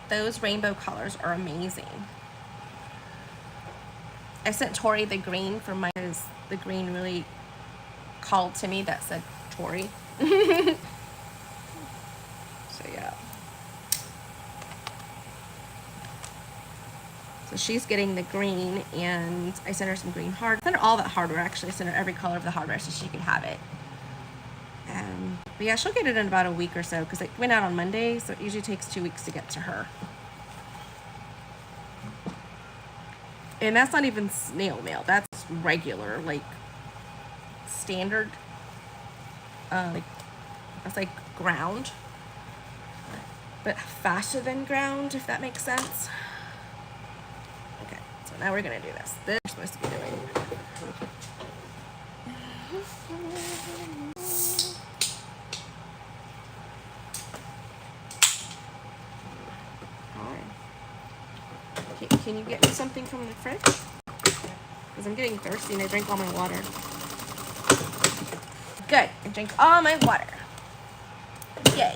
Those rainbow colors are amazing. I sent Tori the green for mine because the green really called to me. That said Tori. So yeah. So she's getting the green, and I sent her some green hardware. I sent her all that hardware, actually. I sent her every color of the hardware so she could have it. But yeah, she'll get it in about a week or so because it went out on Monday, so it usually takes 2 weeks to get to her. And that's not even snail mail. That's regular, like, standard, that's like ground. But faster than ground, if that makes sense. Okay, so now we're gonna do this. This we're supposed to be doing. Okay, can you get me something from the fridge? Because I'm getting thirsty and I drank all my water. Good, I drank all my water. Yay.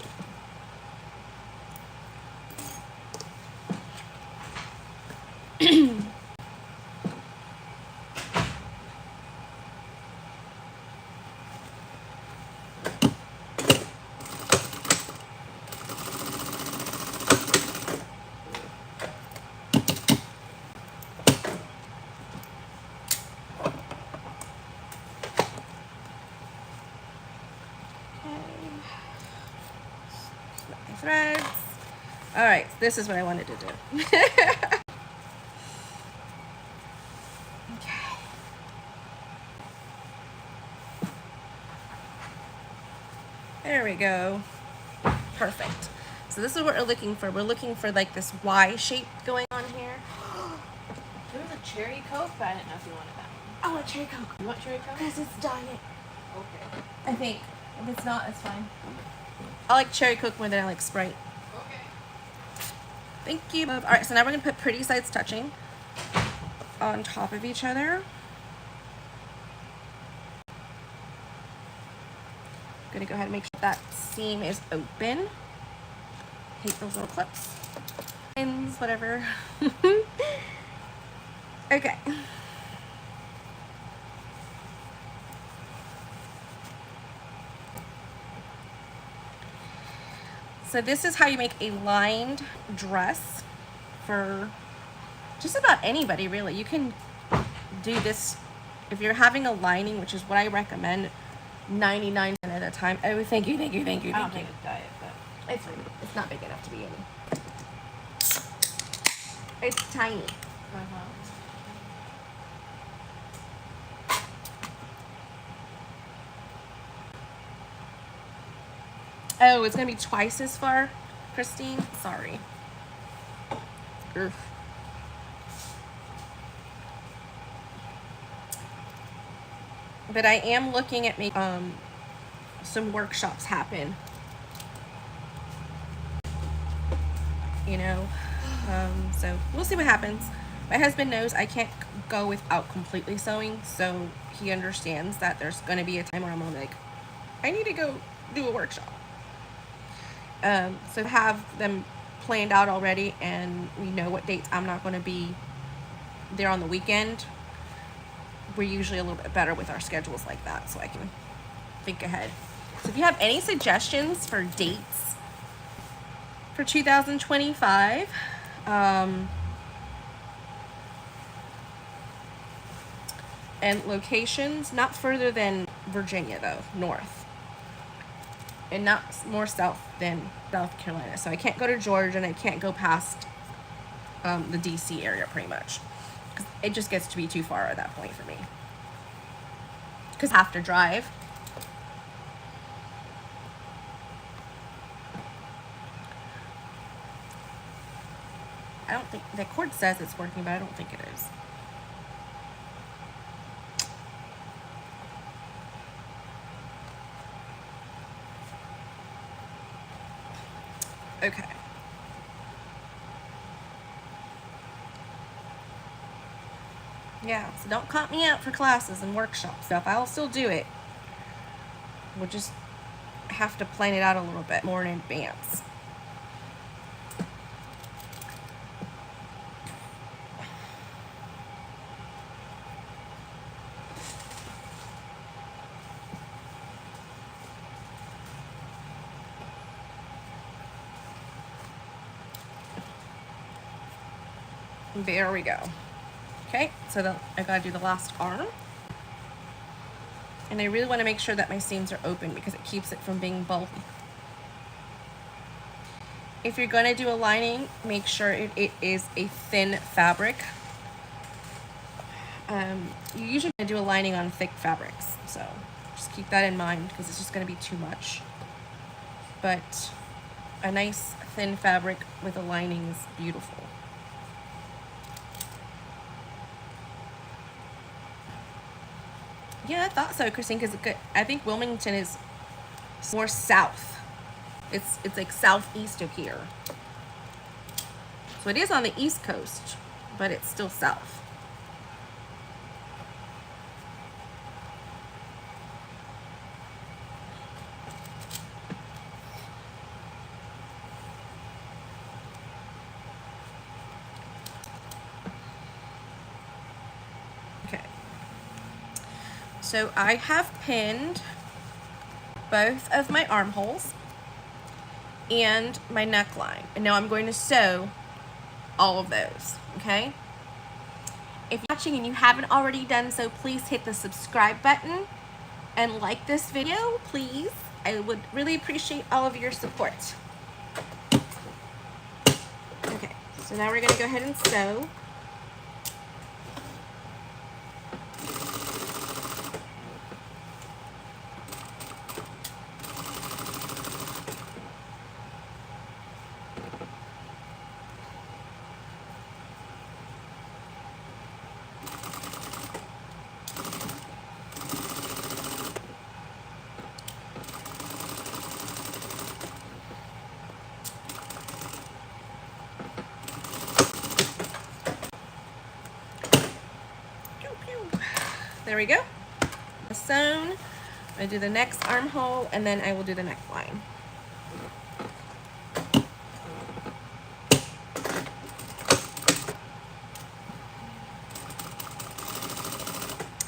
Threads. All right, this is what I wanted to do. Okay. There we go. Perfect. So this is what we're looking for. We're looking for like this Y shape going on here. There was a cherry Coke, but I didn't know if you wanted that one. Oh, a cherry Coke. You want cherry Coke? Because it's diet. Okay. I think. If it's not, it's fine. I like cherry Coke more than I like Sprite. Okay. Thank you. All right, so now we're gonna put pretty sides touching on top of each other. Gonna go ahead and make sure that seam is open. Hate those little clips. Pins, whatever. Okay. So this is how you make a lined dress for just about anybody, really. You can do this if you're having a lining, which is what I recommend 99% of the time. Oh, thank you. I don't think it's diet, but It's not big enough to be any. It's tiny. Oh, it's gonna be twice as far, Christine. Sorry. Oof. But I am looking at making some workshops happen. You know, so we'll see what happens. My husband knows I can't go without completely sewing, so he understands that there's going to be a time where I'm gonna be like, I need to go do a workshop. So have them planned out already, and we know what dates I'm not going to be there on the weekend. We're usually a little bit better with our schedules like that, so I can think ahead. So if you have any suggestions for dates for 2025, and locations, not further than Virginia though, north, and not more south than South Carolina. So I can't go to Georgia, and I can't go past the DC area pretty much, because it just gets to be too far at that point for me, because I have to drive. I don't think the cord says it's working, but I don't think it is. Okay. Yeah, so don't cut me out for classes and workshop stuff. I'll still do it. We'll just have to plan it out a little bit more in advance. There we go. Okay, so I gotta do the last arm. And I really want to make sure that my seams are open because it keeps it from being bulky. If you're gonna do a lining, make sure it is a thin fabric. You usually do a lining on thick fabrics, so just keep that in mind because it's just gonna be too much. But a nice thin fabric with a lining is beautiful. Yeah, I thought so, Christine, because I think Wilmington is more south. It's like southeast of here. So it is on the East Coast, but it's still south. Okay. So I have pinned both of my armholes and my neckline. And now I'm going to sew all of those, okay? If you're watching and you haven't already done so, please hit the subscribe button and like this video, please. I would really appreciate all of your support. Okay, so now we're gonna go ahead and sew. There we go. Sewn. I'm gonna do the next armhole and then I will do the neckline.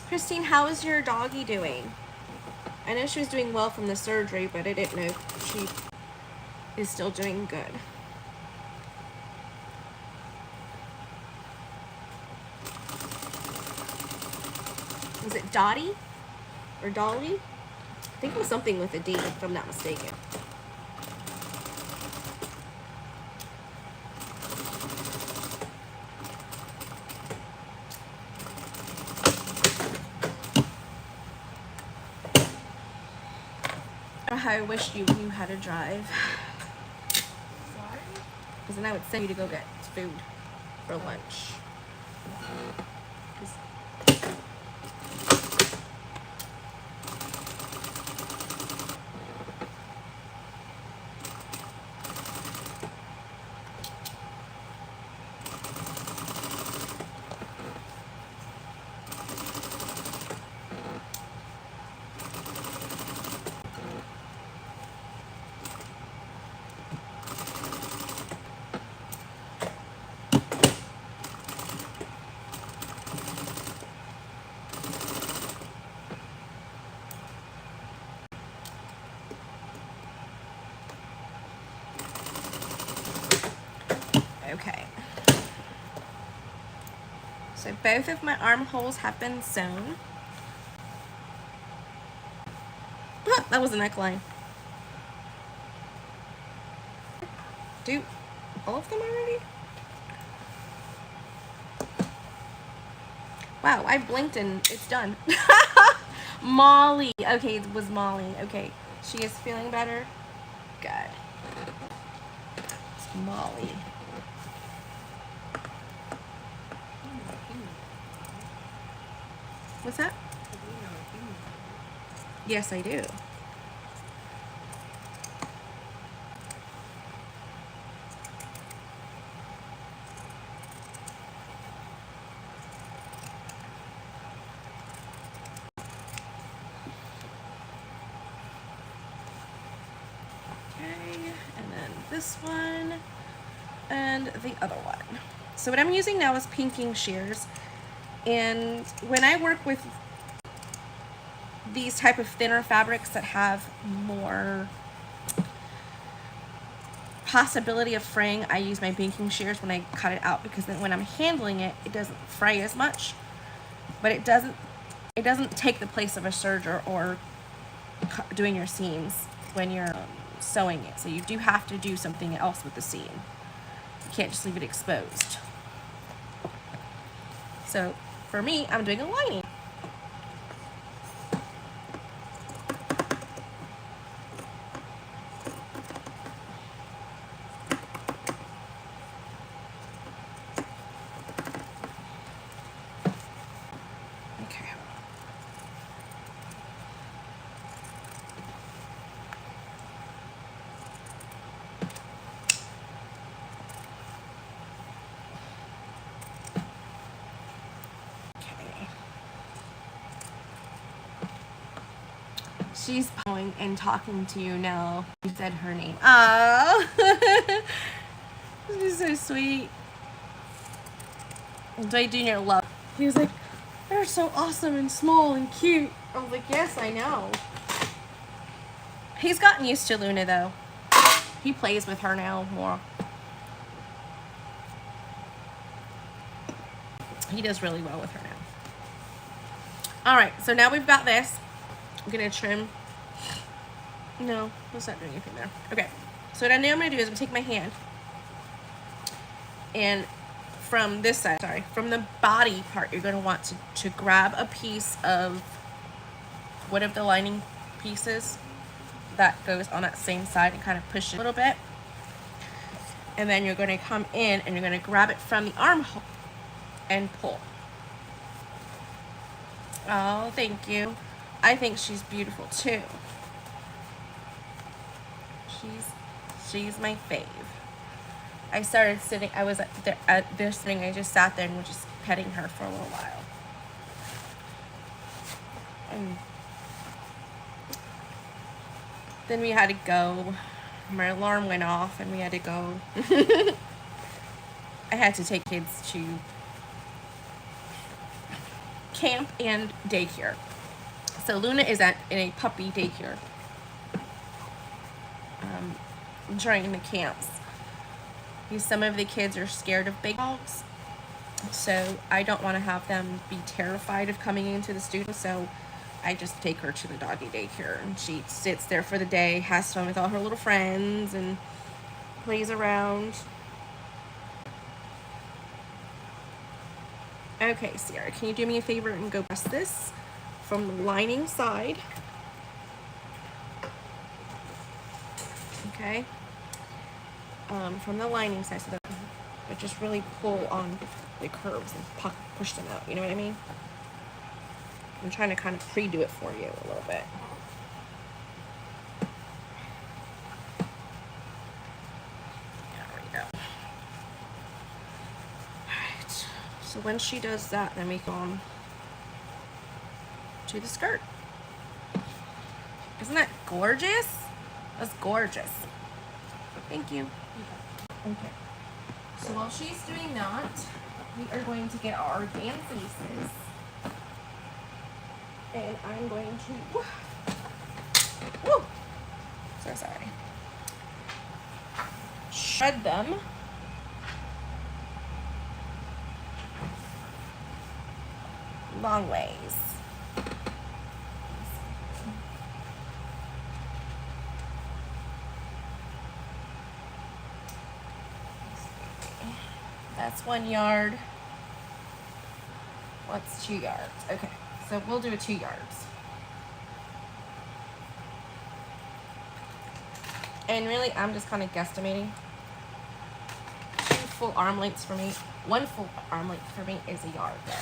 Christine, how is your doggy doing? I know she was doing well from the surgery, but I didn't know if she is still doing good. Was it Dottie or Dolly? I think it was something with a D, if I'm not mistaken. Oh, how I wish you knew how to drive. Sorry? Because then I would send you to go get food for lunch. Okay. So both of my armholes have been sewn. Ah, that was a neckline. Do all of them already? Wow, I blinked and it's done. Molly. Okay, it was Molly. Okay, she is feeling better. Good. It's Molly. What's that? Yes, I do. Okay, and then this one and the other one. So what I'm using now is pinking shears. And when I work with these type of thinner fabrics that have more possibility of fraying, I use my pinking shears when I cut it out, because then when I'm handling it, it doesn't fray as much, but it doesn't take the place of a serger or doing your seams when you're sewing it. So you do have to do something else with the seam. You can't just leave it exposed. So for me, I'm doing a lining. Okay. She's going and talking to you now. You said her name. Oh, she's so sweet. Dwight Jr. loved. He was like, "They're so awesome and small and cute." I was like, "Yes, I know." He's gotten used to Luna though. He plays with her now more. He does really well with her now. All right, so now we've got this. I'm gonna trim. No, that's not doing anything there. Okay, so what I know I'm gonna do is I'm gonna take my hand and from this side, sorry, from the body part, you're gonna want to grab a piece of one of the lining pieces that goes on that same side and kind of push it a little bit. And then you're gonna come in and you're gonna grab it from the armhole and pull. Oh, thank you. I think she's beautiful too. She's my fave. I started sitting, I was at this thing, I just sat there and was just petting her for a little while. And then we had to go. My alarm went off and we had to go. I had to take kids to camp and daycare. So Luna is in a puppy daycare during the camps. Because some of the kids are scared of big dogs. So I don't want to have them be terrified of coming into the studio. So I just take her to the doggy daycare. And she sits there for the day, has fun with all her little friends, and plays around. Okay, Sierra, can you do me a favor and go press this from the lining side? Okay. From the lining side, so that it just really pull on the curves and push them out. You know what I mean? I'm trying to kind of pre-do it for you a little bit. There we go. Alright. So when she does that, then we go on to the skirt. Isn't that gorgeous? That's gorgeous. Thank you. Okay. So while she's doing that, we are going to get our organza pieces. And I'm going to, woo, so sorry, shred them. Long ways. That's 1 yard. What's 2 yards? Okay, so we'll do a 2 yards. And really, I'm just kind of guesstimating. 2 full arm lengths for me. 1 full arm length for me is a yard there.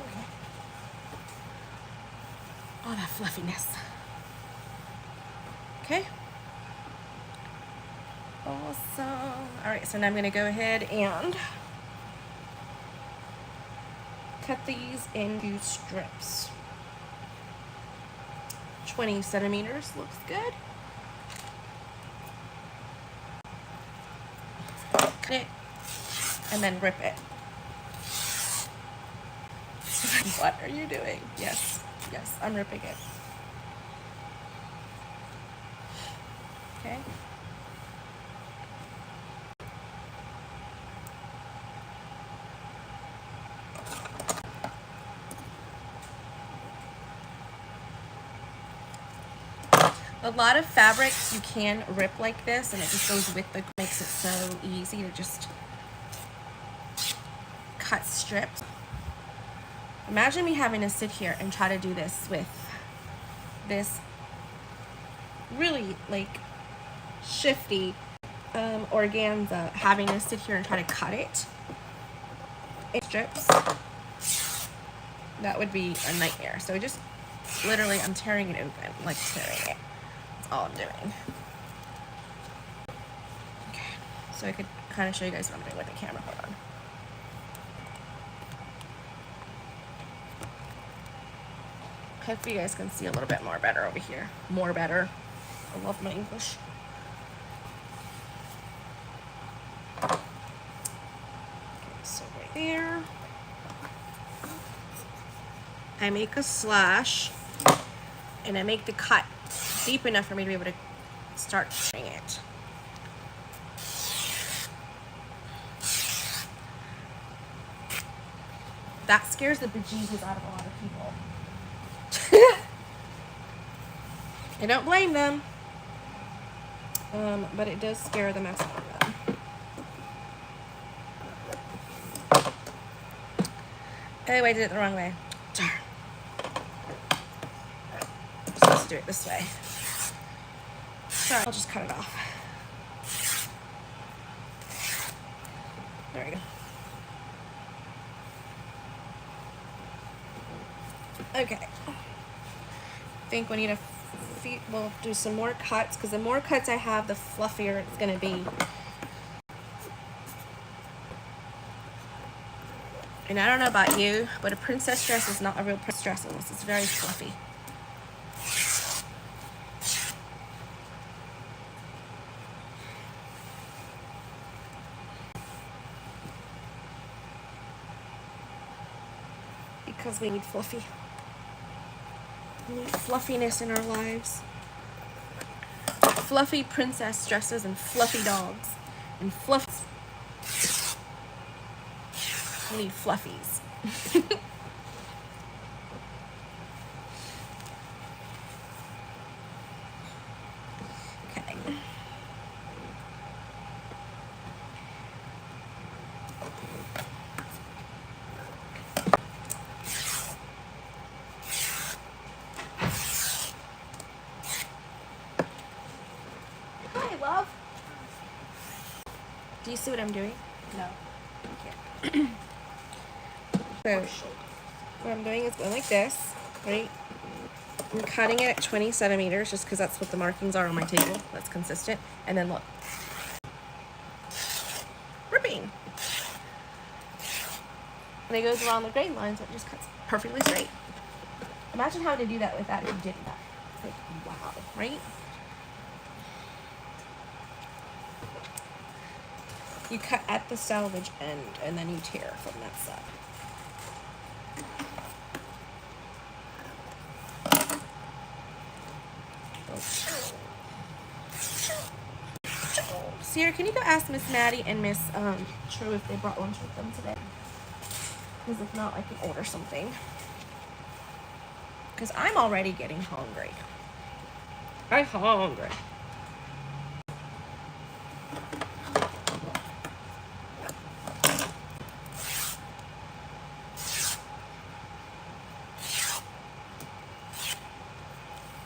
Okay. Oh, that fluffiness. Okay. Awesome. All right, so now I'm going to go ahead and cut these into strips. 20 centimeters looks good. Cut it and then rip it. What are you doing? Yes, yes, I'm ripping it. Okay. A lot of fabrics you can rip like this, and it just goes with the, makes it so easy to just cut strips. Imagine me having to sit here and try to do this with this really like shifty organza, having to sit here and try to cut it in strips. That would be a nightmare. So just literally I'm tearing it open, like tearing it. That's all I'm doing. Okay, so I could kind of show you guys what I'm doing with the camera. Hold on. Hopefully you guys can see a little bit more better over here. More better. I love my English. Okay, so right there, I make a slash and I make the cut deep enough for me to be able to start cutting it. That scares the bejesus out of a lot of people. I don't blame them, but it does scare the mess out of them. Oh, I did it the wrong way. Darn. I'm supposed to do it this way. Sorry, I'll just cut it off. There we go. Okay. I think we need a few, we'll do some more cuts, because the more cuts I have, the fluffier it's going to be. And I don't know about you, but a princess dress is not a real princess dress unless it's very fluffy. Because we need fluffy. We need fluffiness in our lives. Fluffy princess dresses and fluffy dogs. And fluff. We need fluffies. Okay. Hi, love. Do you see what I'm doing? No. Okay. So, what I'm doing is going like this, right? I'm cutting it at 20 centimeters just because that's what the markings are on my table. That's consistent. And then look. Ripping. And it goes around the grain line, so it just cuts perfectly straight. Imagine having to do that with that if you did that. Like, wow, right? You cut at the selvage end, and then you tear from that side. Sierra, can you go ask Miss Maddie and Miss True if they brought lunch with them today? Because if not, I can order something. Because I'm already getting hungry. I'm hungry.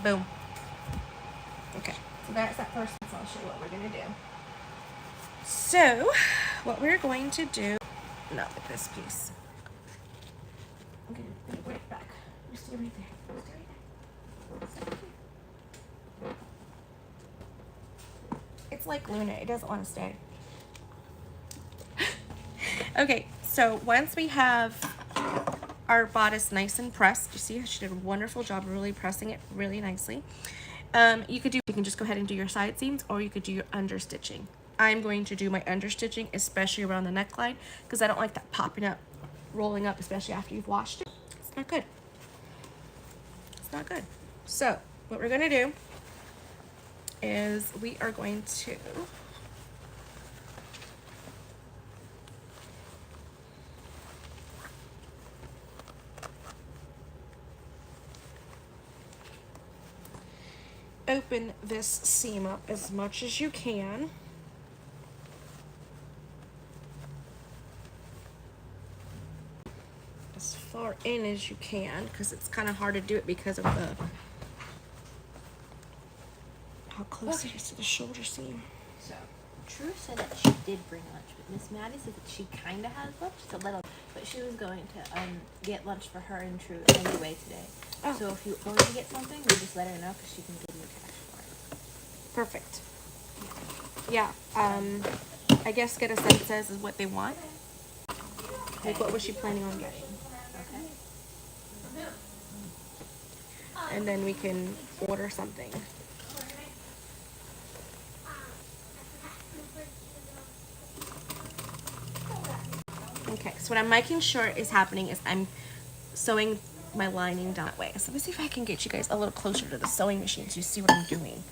Boom. Okay, so that's that first piece. I'll show you what we're going to do. So, what we're going to do, not with this piece. I'm going to put it back. Just stay right there. Stay right there. Stay right there. It's like Luna. It doesn't want to stay. Okay, so once we have our bodice nice and pressed, you see she did a wonderful job of really pressing it really nicely. You can just go ahead and do your side seams, or you could do your understitching. I'm going to do my understitching, especially around the neckline, because I don't like that popping up, rolling up, especially after you've washed it. It's not good. It's not good. So what we're going to do is we are going to open this seam up as much as you can. As far in as you can, because it's kind of hard to do it because of the how close it is to the shoulder seam. So, True said that she did bring lunch, but Miss Maddie said that she kind of has lunch, just a little, but she was going to get lunch for her and True anyway today. Oh. So if you want to get something, you just let her know because she can give you cash for it. Perfect. Yeah. I guess get a sense as is what they want. Like, what was she planning on getting? Okay. And then we can order something. Okay, so what I'm making sure is happening is I'm sewing my lining that way. So let me see if I can get you guys a little closer to the sewing machine so you see what I'm doing.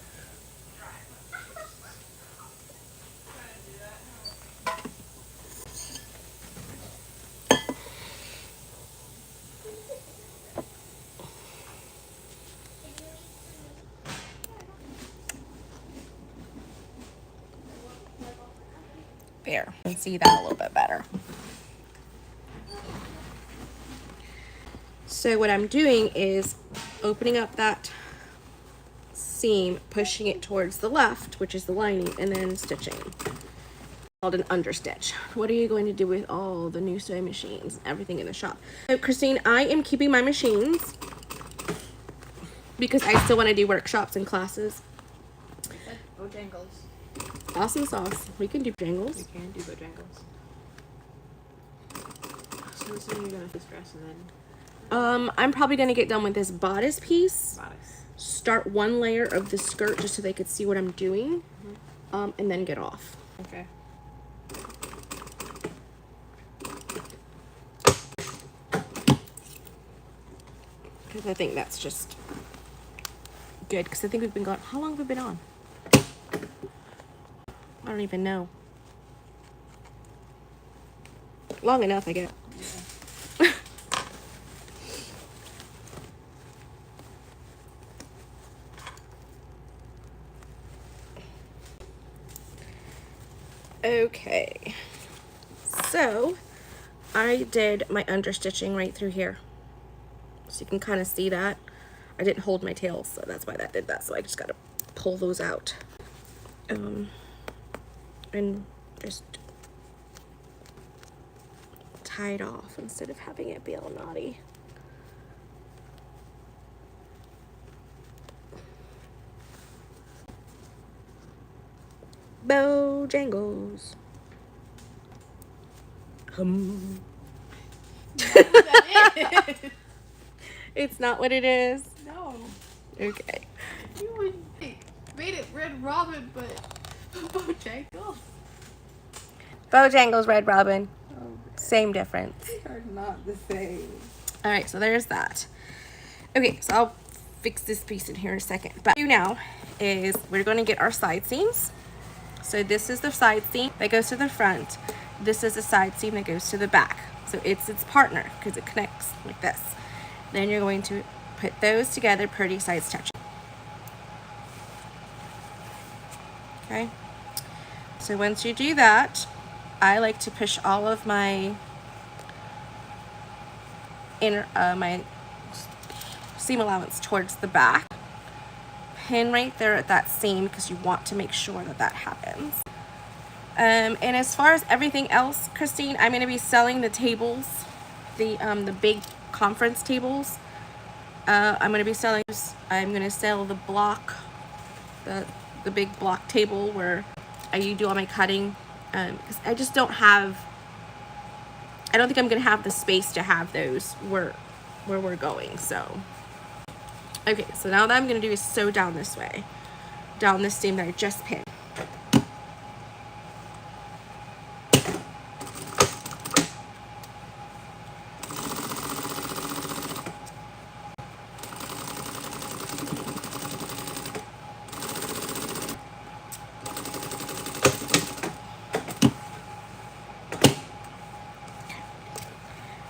There, you can see that a little bit better. So what I'm doing is opening up that seam, pushing it towards the left, which is the lining, and then stitching. Called an understitch. What are you going to do with all the new sewing machines, everything in the shop? So Christine, I am keeping my machines because I still want to do workshops and classes. Bojangles. Awesome sauce. We can do Bojangles. We can do Bojangles. I'm assuming you're gonna this dress and then I'm probably gonna get done with this bodice piece. bodice. Start one layer of the skirt just so they could see what I'm doing, and then get off. Okay. Because I think that's just good. Because I think we've been gone. How long have we been on? I don't even know. Long enough, I guess. Yeah. Okay. So, I did my understitching right through here. So you can kind of see that. I didn't hold my tails, so that's why that did that. So I just got to pull those out. And just tie it off instead of having it be all knotty. Bojangles. It's not what it is. No. Okay. You would made it Red Robin, but Bojangles. Bojangles, Red Robin. Oh, Same difference. they are not the same. All right, so there's that. Okay, so I'll fix this piece in here in a second. But what we do now is we're going to get our side seams. So this is the side seam that goes to the front. This is the side seam that goes to the back. So it's its partner because it connects like this. Then you're going to put those together, pretty side stitch. Okay. So once you do that, I like to push all of my inner my seam allowance towards the back. Pin right there at that seam because you want to make sure that that happens. And as far as everything else, Christine, I'm going to be selling the tables, the big conference tables. I'm going to be selling. I'm going to sell the block, the big block table where I do all my cutting. Because I just don't have. I don't think I'm going to have the space to have those where we're going. So, okay. So now what I'm going to do is sew down this way, down this seam that I just pinned.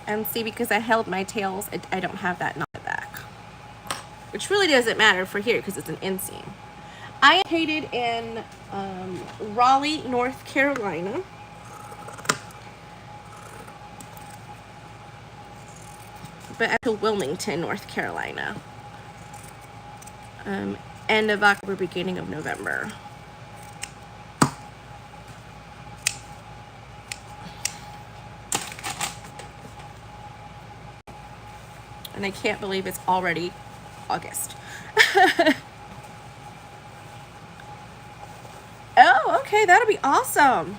And see, because I held my tails, I don't have that knot back. Which really doesn't matter for here because it's an inseam. I am located in Raleigh, North Carolina. But to Wilmington, North Carolina. End of October, beginning of November. And I can't believe it's already August. Oh, okay, that'll be awesome.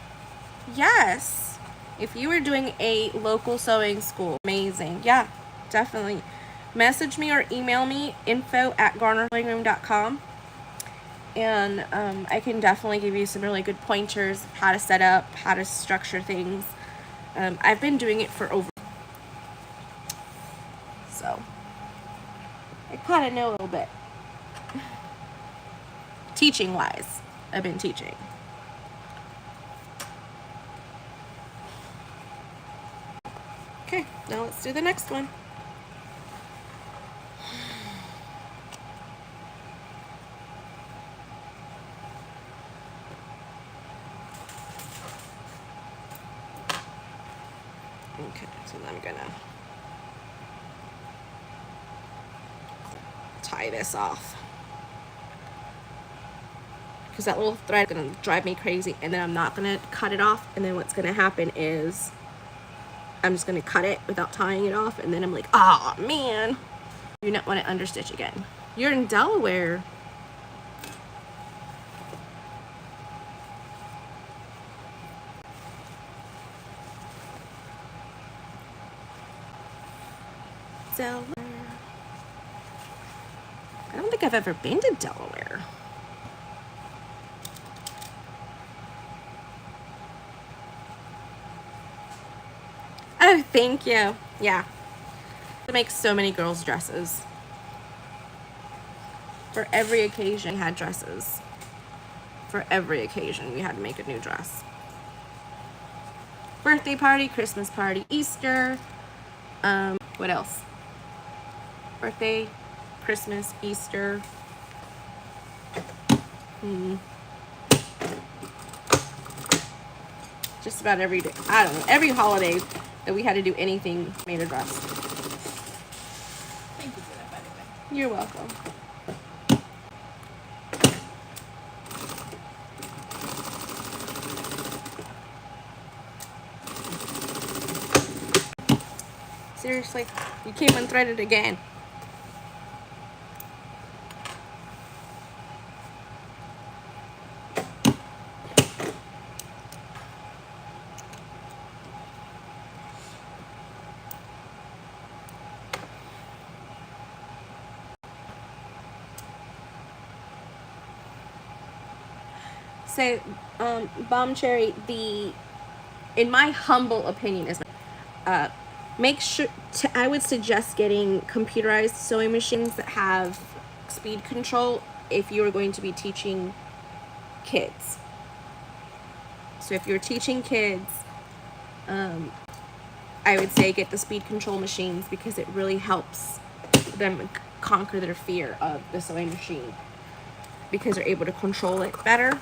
Yes. If you were doing a local sewing school, amazing. Yeah, definitely. Message me or email me, info@garnersewingroom.com. And I can definitely give you some really good pointers, how to set up, how to structure things. I've been doing it for over. So I kind of know a little bit. Teaching wise, I've been teaching. Okay, now let's do the next one. Okay, so then I'm gonna tie this off because that little thread is gonna drive me crazy, and then I'm not gonna cut it off, and then what's gonna happen is I'm just gonna cut it without tying it off, and then I'm like, oh man, you not want to understitch again. You're in Delaware. Delaware. I don't think I've ever been to Delaware. Oh, thank you. Yeah. It makes so many girls' dresses. For every occasion, we had dresses. For every occasion, we had to make a new dress. Birthday party, Christmas party, Easter. What else? Birthday, Christmas, Easter. Just about every day. I don't know. Every holiday that we had to do anything, made a dress. Thank you for that, by the way. You're welcome. Seriously, you came unthreaded again. So, Bomb Cherry, in my humble opinion, is make sure I would suggest getting computerized sewing machines that have speed control if you are going to be teaching kids. So if you're teaching kids, I would say get the speed control machines because it really helps them conquer their fear of the sewing machine because they're able to control it better.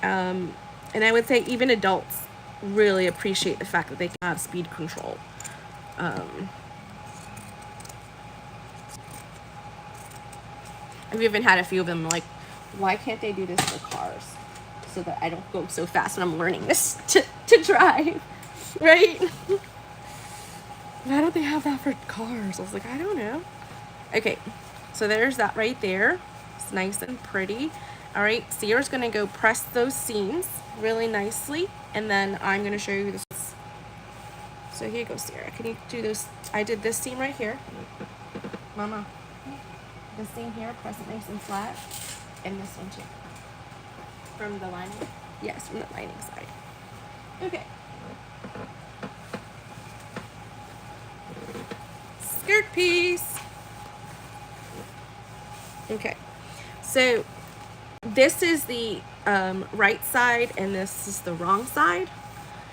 And I would say even adults really appreciate the fact that they can have speed control. I've even had a few of them like, why can't they do this for cars? So that I don't go so fast when I'm learning this to drive, right? Why don't they have that for cars? I was like, I don't know. Okay, so there's that right there. It's nice and pretty. All right, Sierra's gonna go press those seams really nicely, and then I'm gonna show you this. So here you go, Sierra. Can you do this? I did this seam right here. Mama. This seam here, press it nice and flat. And this one too. From the lining? Yes, from the lining side. Okay. Skirt piece. Okay. So this is the right side and this is the wrong side.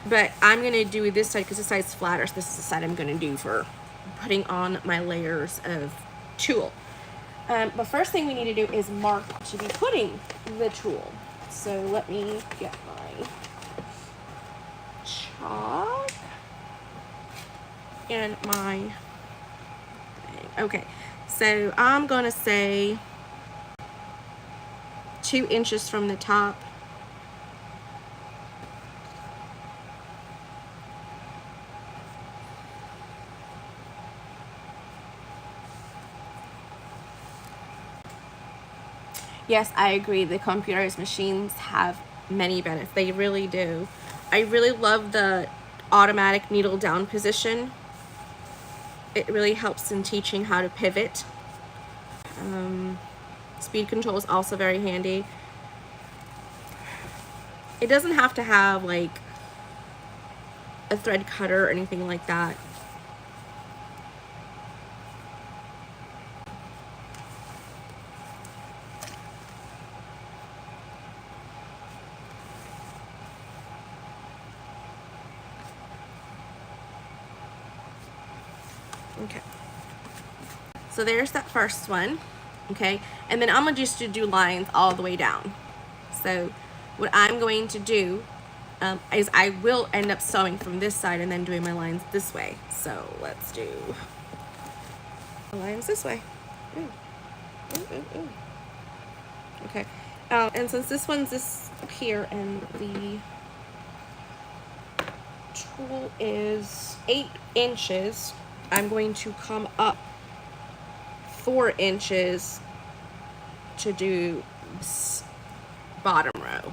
But I'm going to do this side because this side's flatter. So this is the side I'm going to do for putting on my layers of tulle. The first thing we need to do is mark to be putting the tulle. So let me get my chalk and my thing. Okay, so I'm gonna say 2 inches from the top. Yes, I agree. The computerized machines have many benefits. They really do. I really love the automatic needle down position. It really helps in teaching how to pivot. Speed control is also very handy. It doesn't have to have like a thread cutter or anything like that. Okay, so there's that first one. Okay, and then I'm gonna just do lines all the way down. So what I'm going to do is I will end up sewing from this side and then doing my lines this way. So let's do the lines this way. Ooh. Ooh, ooh, ooh. Okay, and since this one's this here and the tulle is 8 inches, I'm going to come up 4 inches to do this bottom row.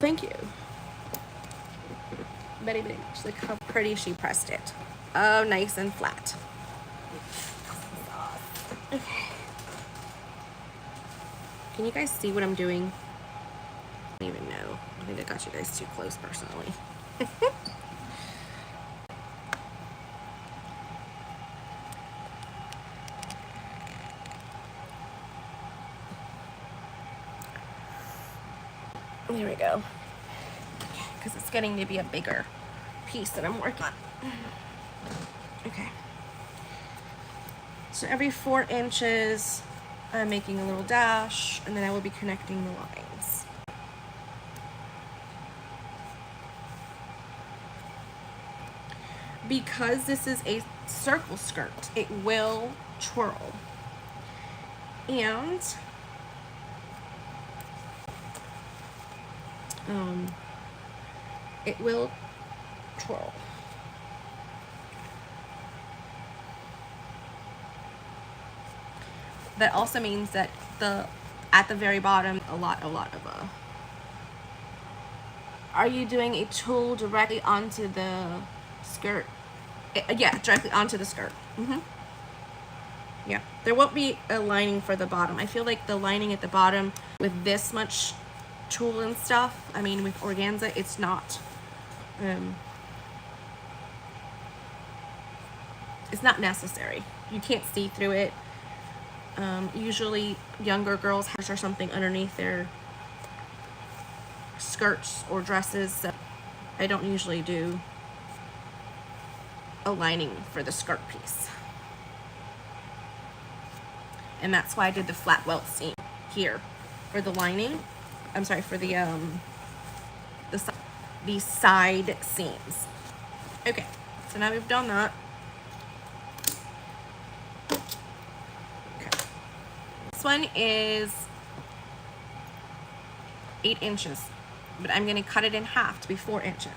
Thank you. Betty Bitch. Look how pretty she pressed it. Oh, nice and flat. Okay. Can you guys see what I'm doing? I don't even know. I think I got you guys too close personally. There we go. Because it's getting to be a bigger piece that I'm working on. Okay. So every 4 inches, I'm making a little dash, and then I will be connecting the lines. Because this is a circle skirt, it will twirl. And it will twirl. That also means that at the very bottom, a lot of Are you doing a tulle directly onto the skirt? Yeah, directly onto the skirt. Yeah, there won't be a lining for the bottom. I feel like the lining at the bottom with this much tulle and stuff, I mean with organza, it's not necessary. You can't see through it. Usually younger girls have something underneath their skirts or dresses, so I don't usually do a lining for the skirt piece. And that's why I did the flat welt seam here for the lining. I'm sorry, for the side seams. Okay, so now we've done that. Okay. This one is 8 inches, but I'm going to cut it in half to be 4 inches.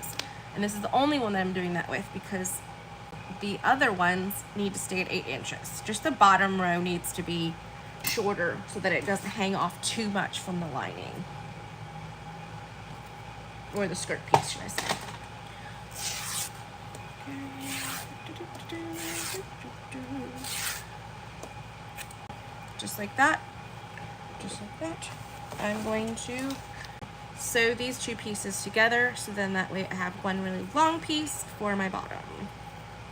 And this is the only one that I'm doing that with because the other ones need to stay at 8 inches. Just the bottom row needs to be shorter so that it doesn't hang off too much from the lining. Or the skirt piece, should I say. Just like that. Just like that. I'm going to sew these 2 pieces together so then that way I have one really long piece for my bottom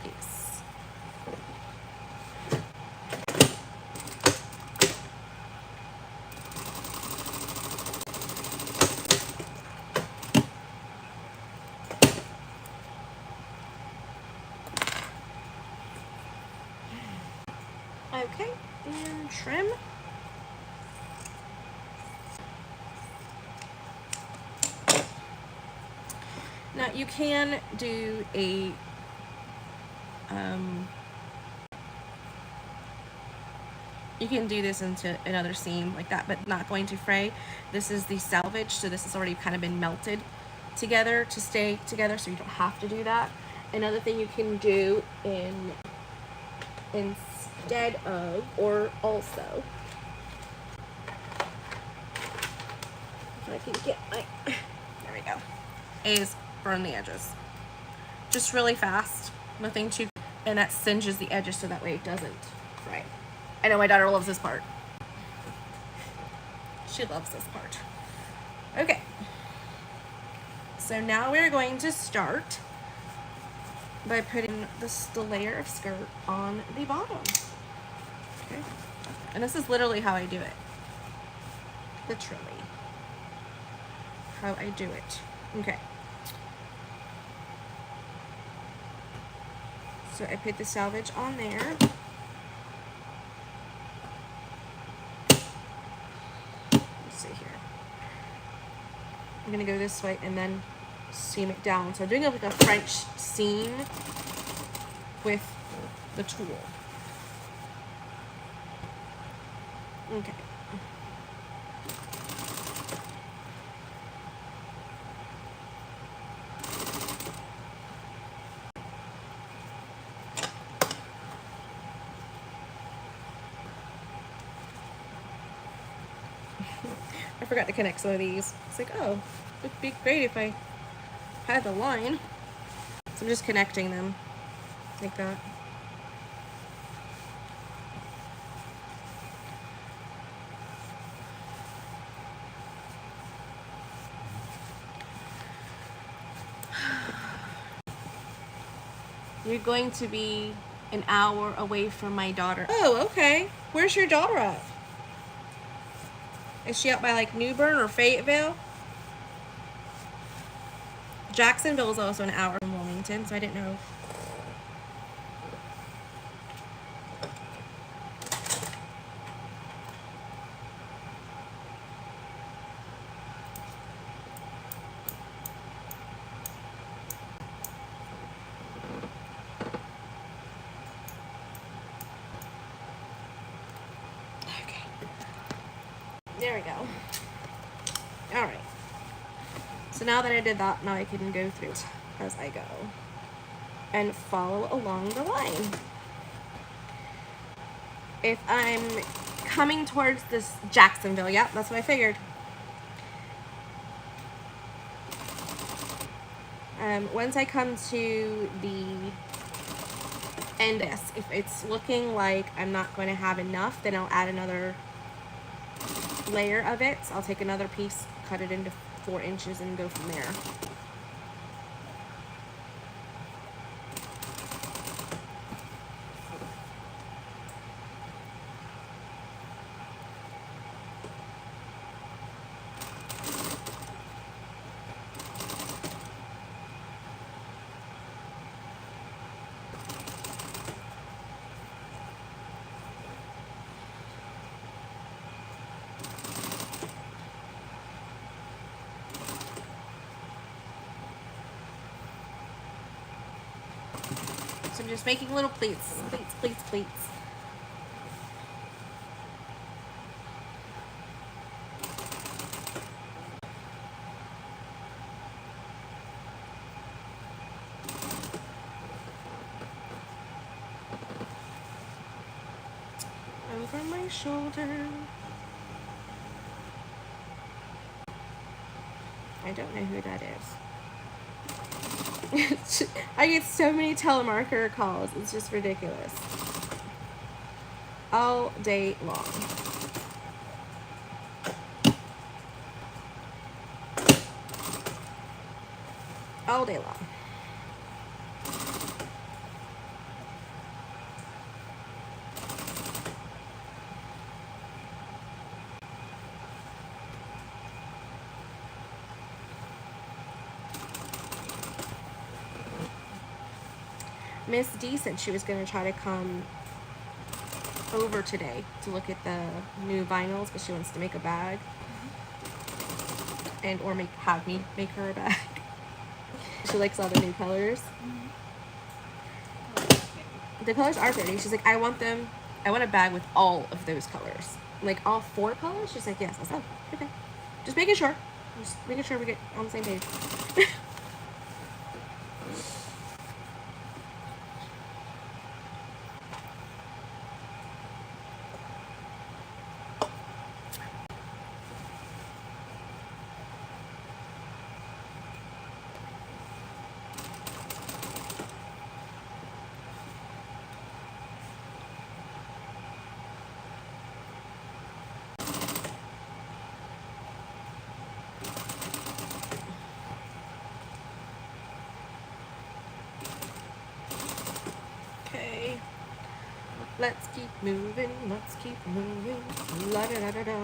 piece. Okay, and trim. Now you can do a you can do this into another seam like that, but not going to fray. This is the salvage, so this has already kind of been melted together to stay together, so you don't have to do that. Another thing you can do instead of, or also, if I can get my, there we go, is burn the edges. Just really fast, nothing too, and that singes the edges so that way it doesn't fray. I know my daughter loves this part. She loves this part. Okay. So now we're going to start by putting the layer of skirt on the bottom. Okay. And this is literally how I do it. Literally. How I do it. Okay. So I put the salvage on there. Let's see here. I'm gonna go this way and then seam it down. So I'm doing like a French seam with the tool. Okay. I forgot to connect some of these. It's like, oh, It'd be great if I had the line. So I'm just connecting them like that. You're going to be an hour away from my daughter. Oh, okay. Where's your daughter at? Is she up by like New Bern or Fayetteville? Jacksonville is also an hour from Wilmington, so I didn't know. Okay. There we go. All right. So now that I did that, now I can go through it as I go and follow along the line. If I'm coming towards this Jacksonville, yep, that's what I figured. Once I come to the end of this, if it's looking like I'm not going to have enough, then I'll add another layer of it. So I'll take another piece, cut it into 4 inches, and go from there. So I'm just making little pleats, pleats. Over my shoulder. I don't know who that is. I get so many telemarketer calls. It's just ridiculous. All day long. All day long. Miss D said she was going to try to come over today to look at the new vinyls, but she wants to make a bag. And or have me make her a bag. She likes all the new colors. The colors are pretty. She's like, I want a bag with all of those colors. Like all 4 colors? She's like, yes. I said, okay. Just making sure we get on the same page. Let's keep moving, la da da da da.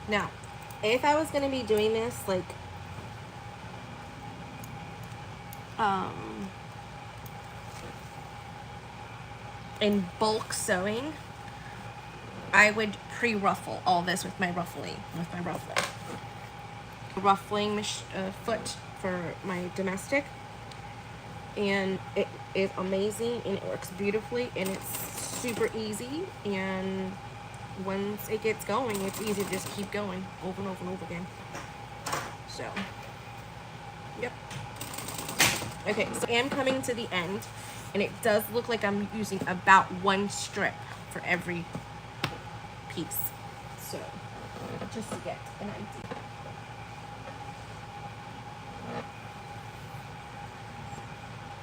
Now, if I was going to be doing this, like, in bulk sewing, I would pre-ruffle all this with my ruffling. Ruffling foot for my domestic. and it is amazing and it works beautifully and it's super easy, and once it gets going, it's easy to just keep going over and over and over again. So, yep. Okay, so I am coming to the end, and it does look like I'm using about 1 strip for every piece. So, just to get an idea.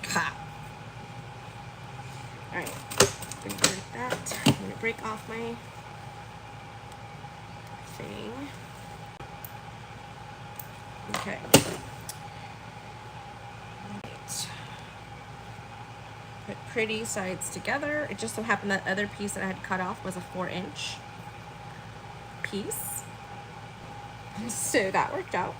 Ha! Alright, I'm gonna break that. I'm gonna break off my thing. Okay. Right. Put pretty sides together. It just so happened that other piece that I had cut off was a 4-inch piece. So that worked out.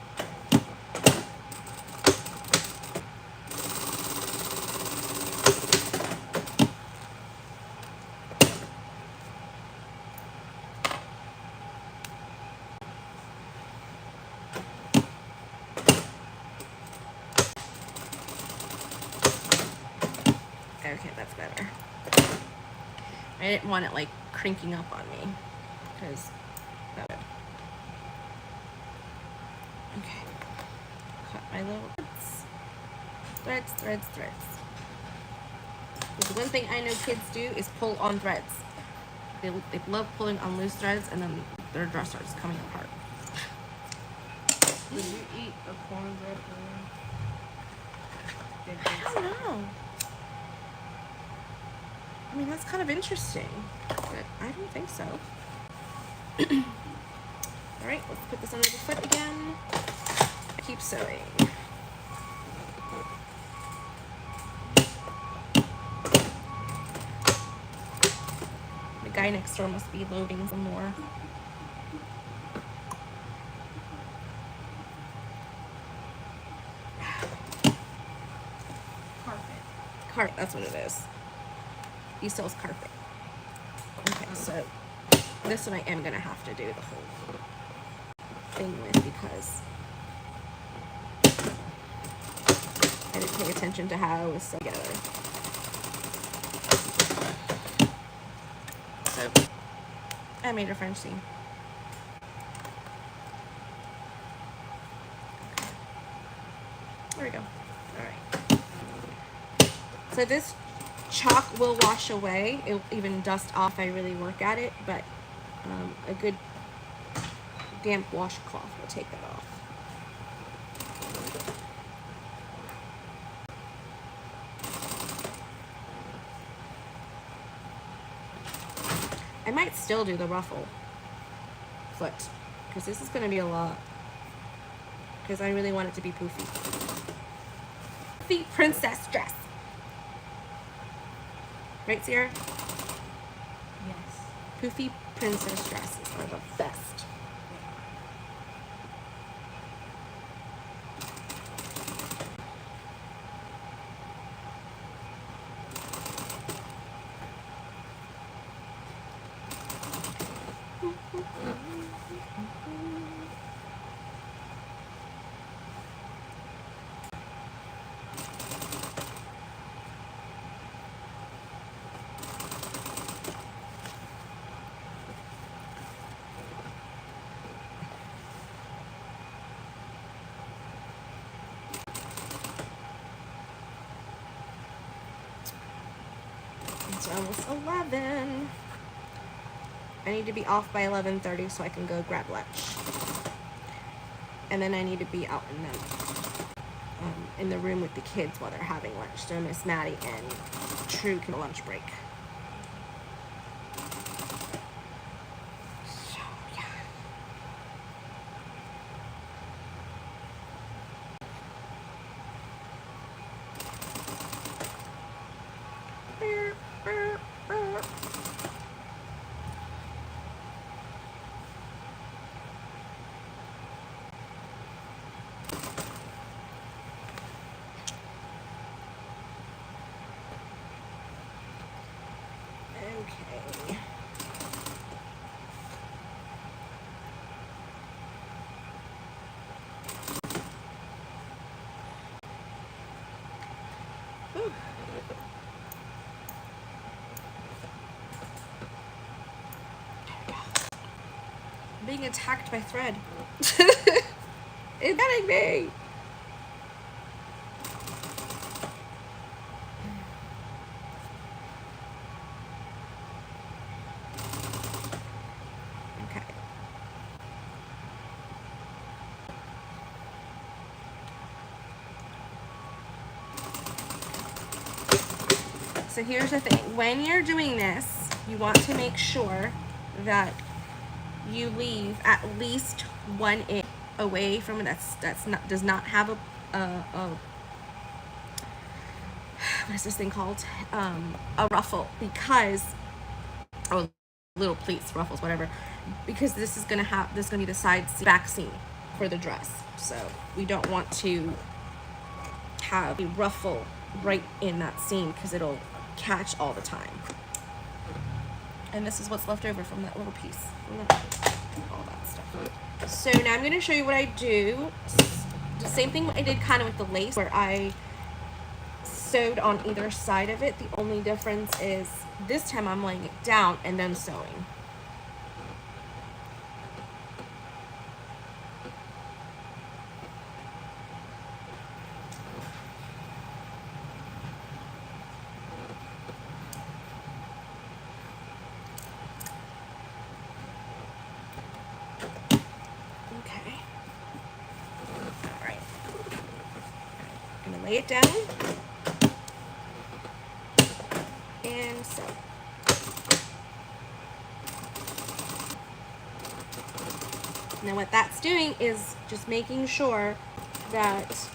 Okay, that's better. I didn't want it like crinking up on me because that would. Okay. Cut my little threads. The one thing I know kids do is pull on threads. They love pulling on loose threads, and then their dress starts coming apart. Would you eat a cornbread I don't know. I mean, that's kind of interesting, but I don't think so. All right, let's put this under the foot again. Keep sewing. The guy next door must be loading some more. Carpet, that's what it is. He sells carpet. Okay, so this one I am gonna have to do the whole thing with because I didn't pay attention to how it was sewn together. So I made a French seam. There we go. All right. So this chalk will wash away. It'll even dust off if I really work at it, but a good damp washcloth will take that off. I might still do the ruffle foot because this is going to be a lot because I really want it to be poofy. Poofy princess dress. Right, Sierra? Yes. Poofy princess dresses are the best. It's almost 11. I need to be off by 11:30 so I can go grab lunch. And then I need to be out in the room with the kids while they're having lunch. So Miss Maddie and True can lunch break. So yeah. Okay. Ooh. I'm being attacked by thread. It's getting me. Okay. So here's the thing. When you're doing this, you want to make sure that you leave at least 1 inch away from it. Does not have a what is this thing called? A ruffle, because, or little pleats, ruffles, whatever, because this is gonna be the back seam for the dress. So we don't want to have a ruffle right in that seam because it'll catch all the time. And this is what's left over from that little piece, all that stuff. So now I'm gonna show you what I do. The same thing I did kind of with the lace, where I sewed on either side of it. The only difference is this time I'm laying it down and then sewing. Okay. All right. I'm gonna lay it down and sew. Now what that's doing is just making sure that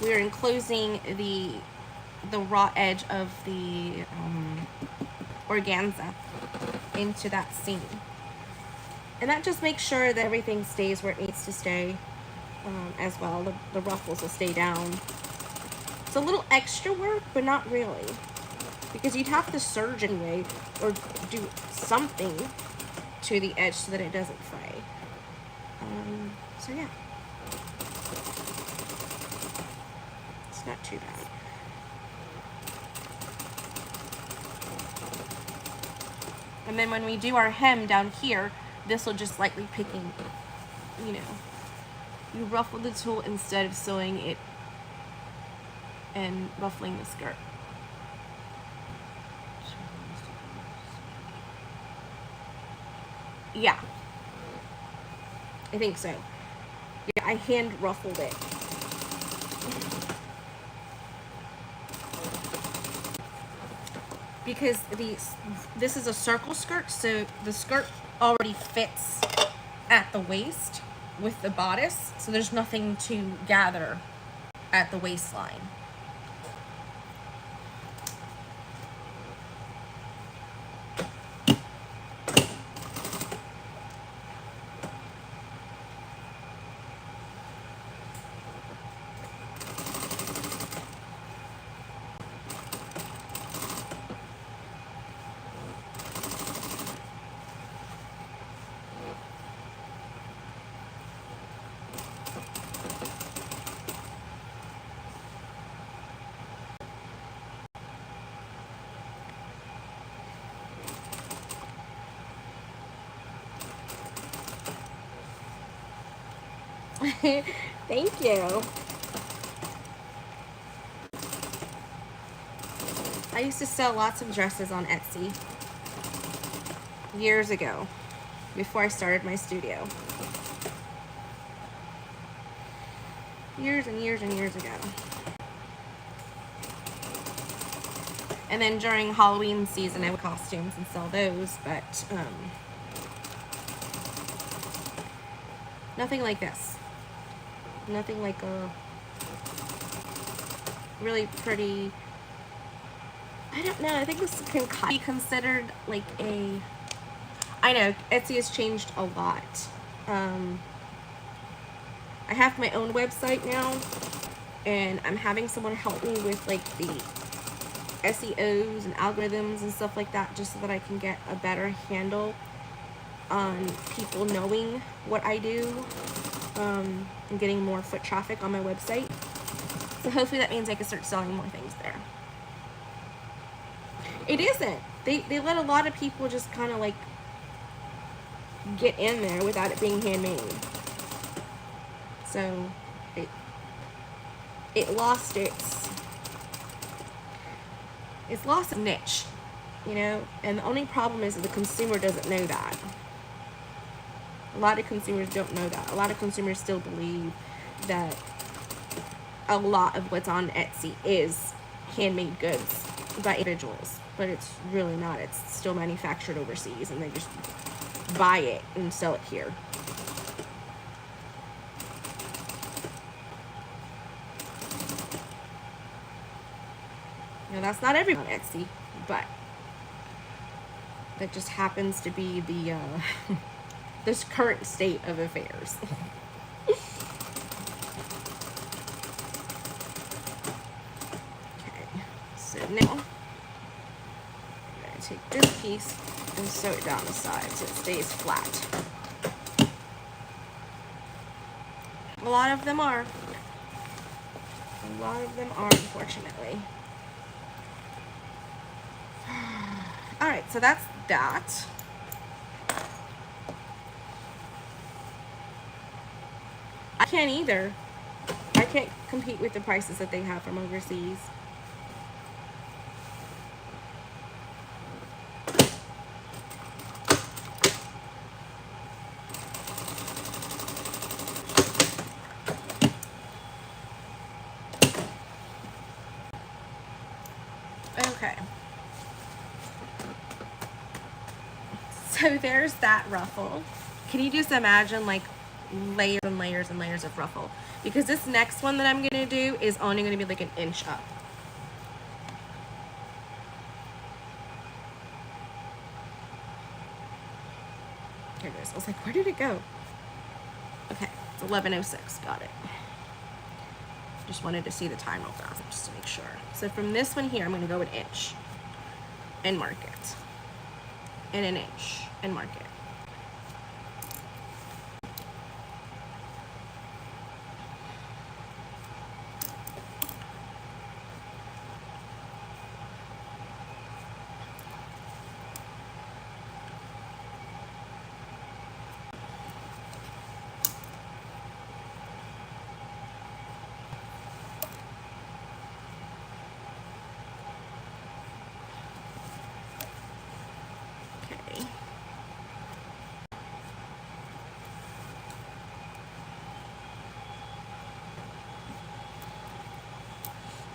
we're enclosing the raw edge of the organza into that seam. And that just makes sure that everything stays where it needs to stay as well. The ruffles will stay down. It's a little extra work, but not really, because you'd have to serge anyway or do something to the edge so that it doesn't fray. So yeah, it's not too bad. And then when we do our hem down here, this will just lightly picking, you know, you ruffle the tulle instead of sewing it and ruffling the skirt. Yeah, I think so. Yeah, I hand ruffled it. Because this is a circle skirt, so the skirt already fits at the waist with the bodice, so there's nothing to gather at the waistline. Thank you. I used to sell lots of dresses on Etsy years ago, before I started my studio. Years and years and years ago. And then during Halloween season, I would costumes and sell those, but nothing like this. Nothing like a really pretty, I don't know, I think this can be considered like a, I know, Etsy has changed a lot. I have my own website now, and I'm having someone help me with like the SEOs and algorithms and stuff like that, just so that I can get a better handle on people knowing what I do, and getting more foot traffic on my website. So hopefully that means I can start selling more things there. It isn't. They let a lot of people just kind of like get in there without it being handmade. So it lost its lost its niche, you know, and the only problem is that the consumer doesn't know that. A lot of consumers don't know that. A lot of consumers still believe that a lot of what's on Etsy is handmade goods by individuals, but it's really not. It's still manufactured overseas, and they just buy it and sell it here. Now, that's not everyone on Etsy, but that just happens to be the this current state of affairs. Okay, so now I'm going to take this piece and sew it down the side so it stays flat. A lot of them are. A lot of them are, unfortunately. Alright, so that's that. I can't either. I can't compete with the prices that they have from overseas. Okay. So there's that ruffle. Can you just imagine like layers and layers and layers of ruffle? Because this next one that I'm going to do is only going to be like an inch up. Here it is. I was like, where did it go? Okay, it's 11:06. Got it. Just wanted to see the time real fast just to make sure. So from this one here, I'm going to go an inch and mark it. And an inch and mark it. Okay.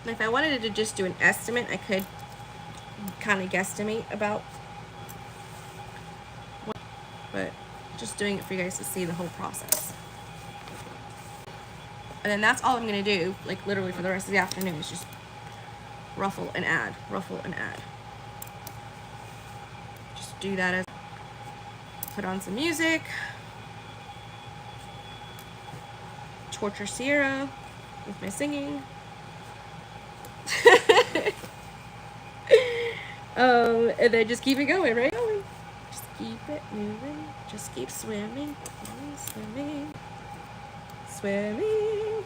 And if I wanted to just do an estimate, I could kind of guesstimate about what, but just doing it for you guys to see the whole process. And then that's all I'm going to do, like literally for the rest of the afternoon, is just ruffle and add, ruffle and add. Just do that as, put on some music, torture Sierra with my singing. And then just keep it going, right? Just keep it moving. Just keep swimming, swimming, swimming.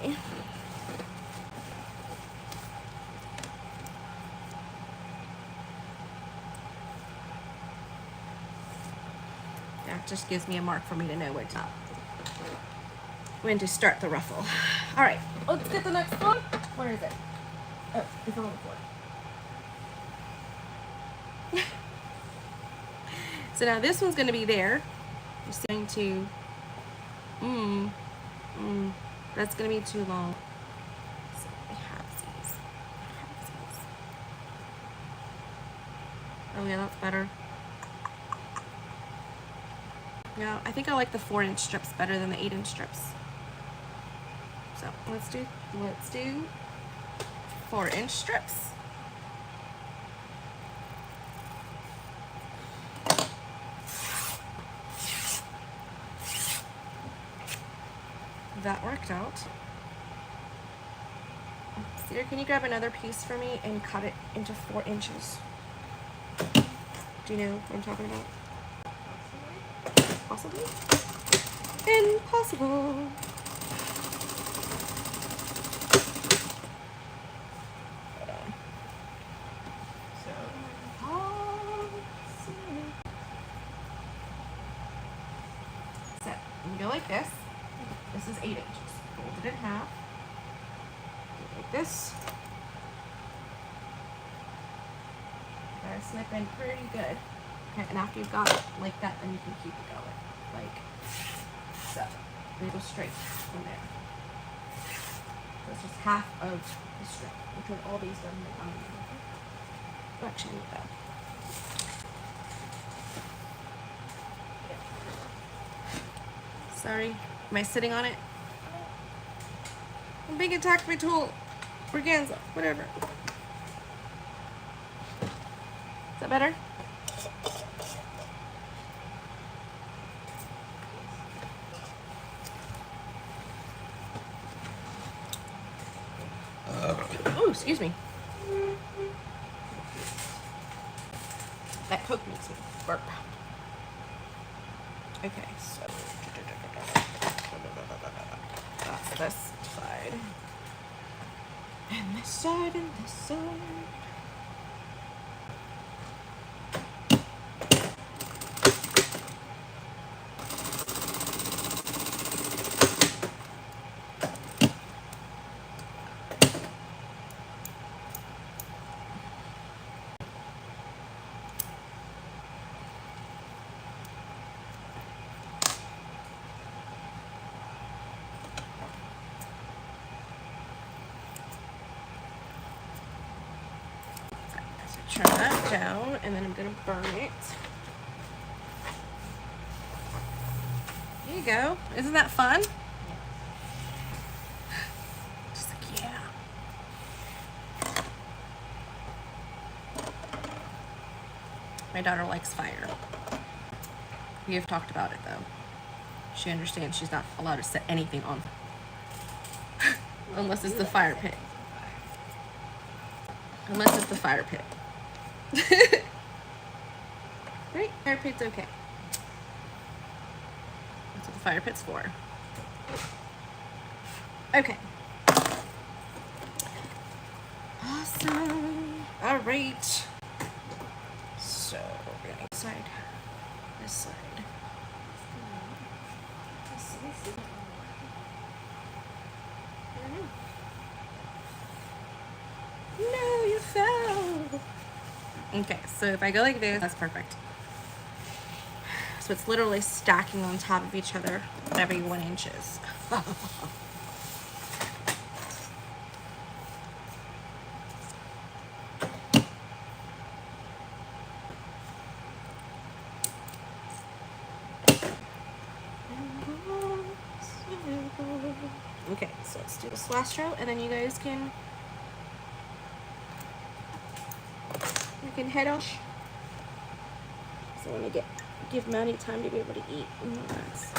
Okay. That just gives me a mark for me to know when to start the ruffle. All right, let's get the next one. Where is it? Oh, it's on the floor. So now this one's going to be there. Just going to, that's going to be too long. So we have these. Oh yeah, that's better. Yeah, I think I like the 4-inch strips better than the 8-inch strips. So let's do 4-inch strips. that worked out. Cedar, can you grab another piece for me and cut it into 4 inches? Do you know what I'm talking about? Possibly? Impossible. Hold on. So, you go like this. This is 8 inches. Fold it in half. Go like this. Gotta snip in pretty good. Okay, and after you've got it like that, then you can keep it going. Like so. And it goes straight from there. So it's just half of the strip. Which when all these done, actually, that. Sorry, am I sitting on it? I'm being attacked by tool. Organza, whatever. Is that better? Oh, excuse me. That Coke makes me burp. Okay, so that's this side. And this side and this side. Turn that down, and then I'm gonna burn it. There you go. Isn't that fun? Just like, yeah. My daughter likes fire. We have talked about it though. She understands she's not allowed to set anything on unless it's the fire pit. Unless it's the fire pit. Right? Fire pit's okay. That's what the fire pit's for. Okay. Awesome. All right. So we're gonna side, this side. No, you fell. Okay, so if I go like this, that's perfect. So it's literally stacking on top of each other every 1 inches. Okay, so let's do this last row, and then you guys can head off. So I want to give Maddie time to be able to eat and relax.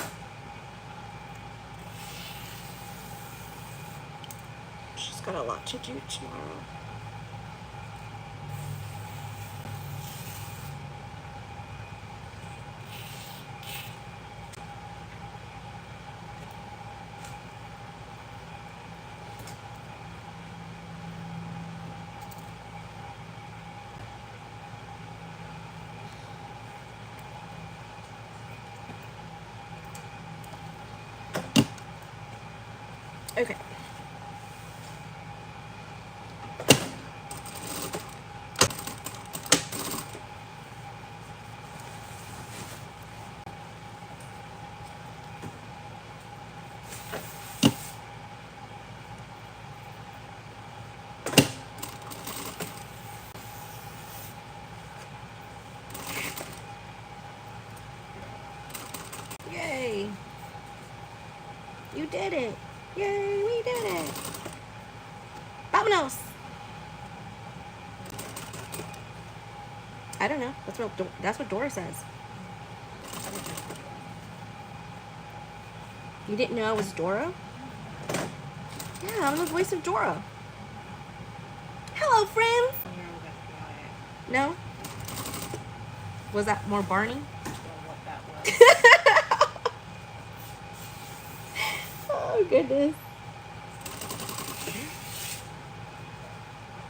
She's got a lot to do tomorrow. Okay. Yay! You did it! Yay, we did it! Vámonos! I don't know. That's what Dora says. You didn't know I was Dora? Yeah, I'm the voice of Dora. Hello, friends. No? Was that more Barney? What that was. Oh, goodness.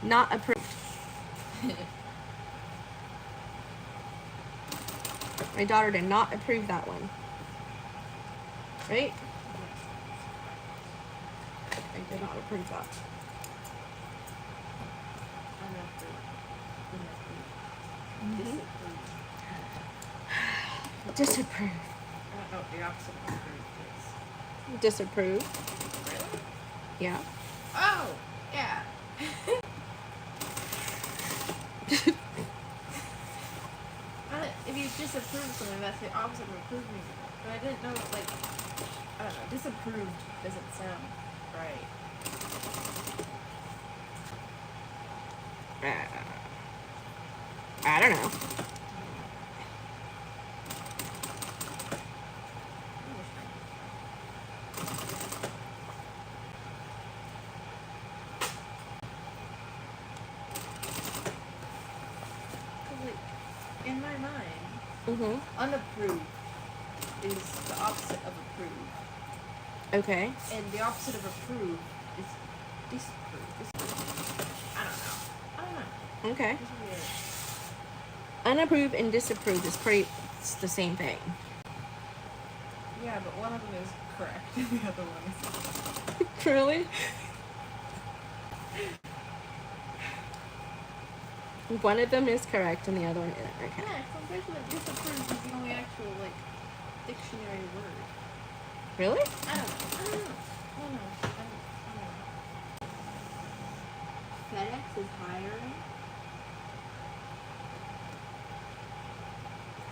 Not approved. My daughter did not approve that one. Right? I did not approve that. Disapprove. I don't know what the opposite of approved is. Disapprove. Really? Yeah. Oh, yeah. If you disapprove of something, that's the opposite of approving. But I didn't know, like, I don't know, disapproved doesn't sound right. I don't know. Like, in my mind, Mm-hmm. unapproved is the opposite of approved. Okay. And the opposite of approved is disapproved. I don't know. Okay. It's weird. Unapproved and disapproved is it's the same thing. Yeah, but one of them is correct and the other one is Really? One of them is correct and the other one isn't. Okay. yeah, so I'm pretty sure that disapproved is the only actual, like, dictionary word. Really? I don't know. FedEx is hiring.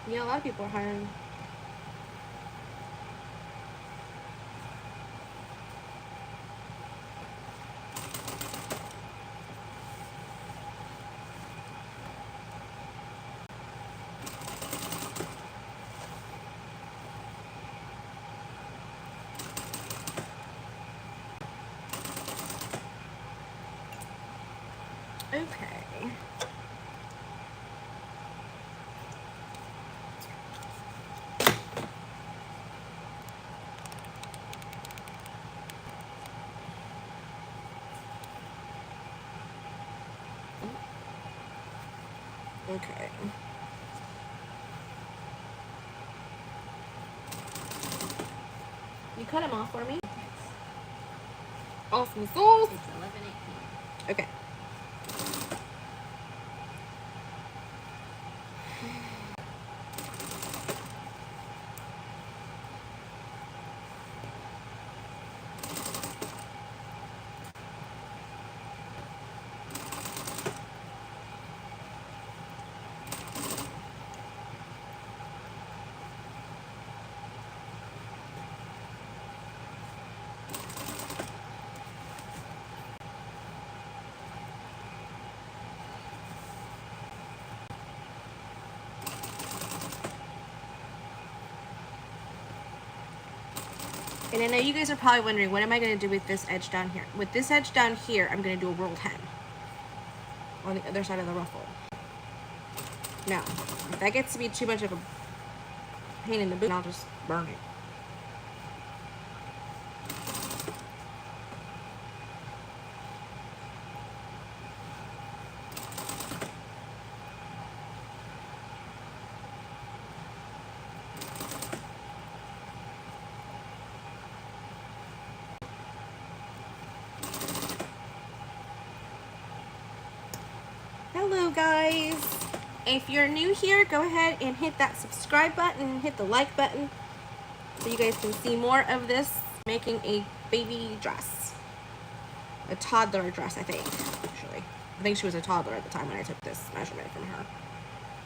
Yeah, a lot of people are hiring. Okay. Okay. You cut them off for me? Awesome sauce. It's 11:18. Okay. And I know you guys are probably wondering, what am I going to do with this edge down here? With this edge down here, I'm going to do a rolled hem on the other side of the ruffle. Now, if that gets to be too much of a pain in the boot, I'll just burn it. Hello guys! If you're new here, go ahead and hit that subscribe button and hit the like button so you guys can see more of this making a baby dress. A toddler dress, I think, actually. I think she was a toddler at the time when I took this measurement from her.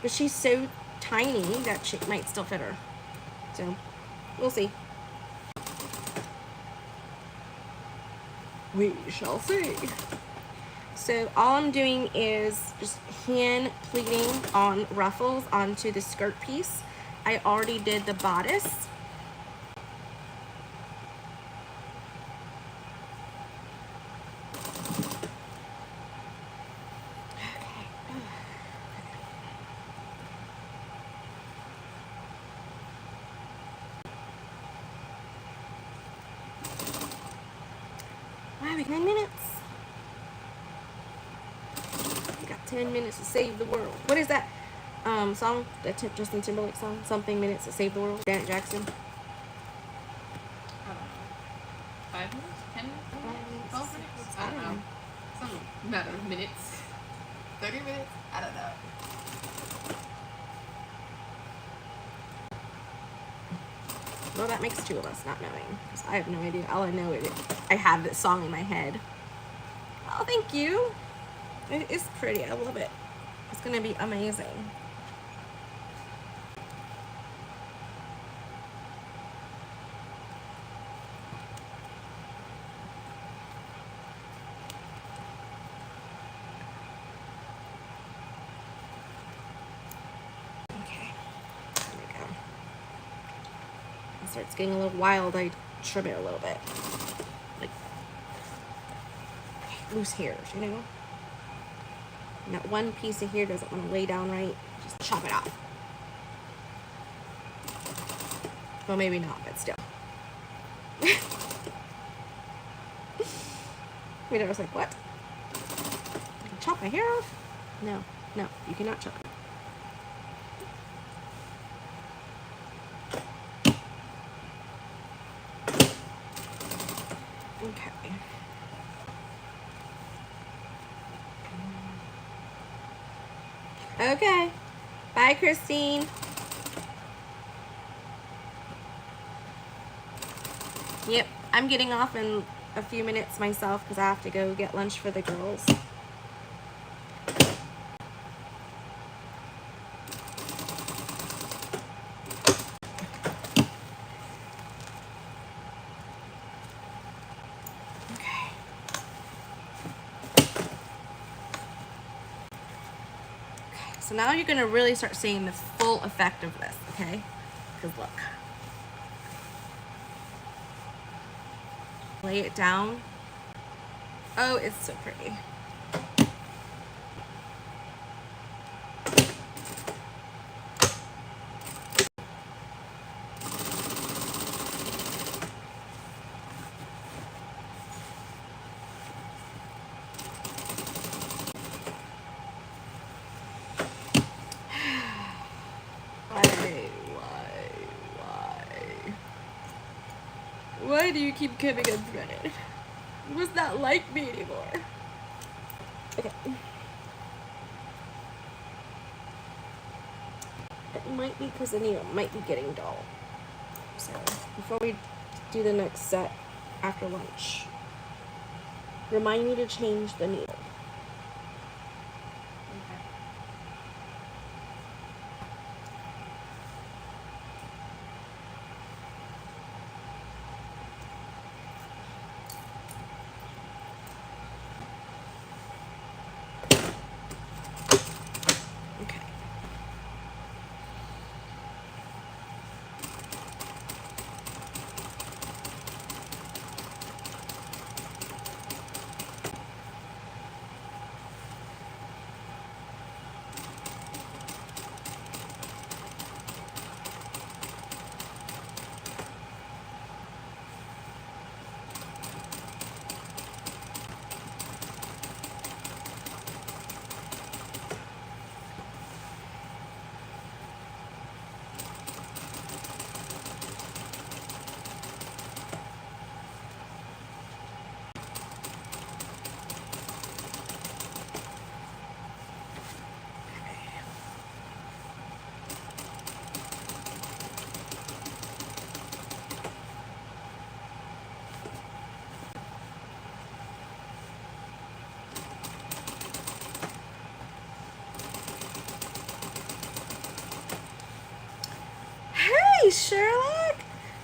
But she's so tiny that she might still fit her. So, we'll see. We shall see. So all I'm doing is just hand pleating on ruffles onto the skirt piece. I already did the bodice. 10 minutes to save the world. What is that song? That Justin Timberlake song? Something minutes to save the world. Janet Jackson. I don't know. 5 minutes? 10 minutes? 12 minutes? I don't know. Some matter of minutes. 30 minutes? I don't know. Well, that makes two of us not knowing. Because I have no idea. All I know is I have this song in my head. Oh, thank you. It is pretty. I love it. It's going to be amazing. Okay. There we go. It starts getting a little wild. I trim it a little bit. Like loose hairs, you know? And that one piece of hair doesn't want to lay down right. Just chop it off. Well, maybe not, but still. Wait, I was like, what? I can chop my hair off? No, no, you cannot chop it. Okay. Okay. Bye, Christine. Yep, I'm getting off in a few minutes myself because I have to go get lunch for the girls. Okay. So now you're going to really start seeing the full effect of this, okay? Because look. Lay it down. Oh, it's so pretty. Why do you keep coming unthreaded? You must not like me anymore. Okay. It might be because the needle might be getting dull. So, before we do the next set after lunch, remind me to change the needle. Hey, Sherlock!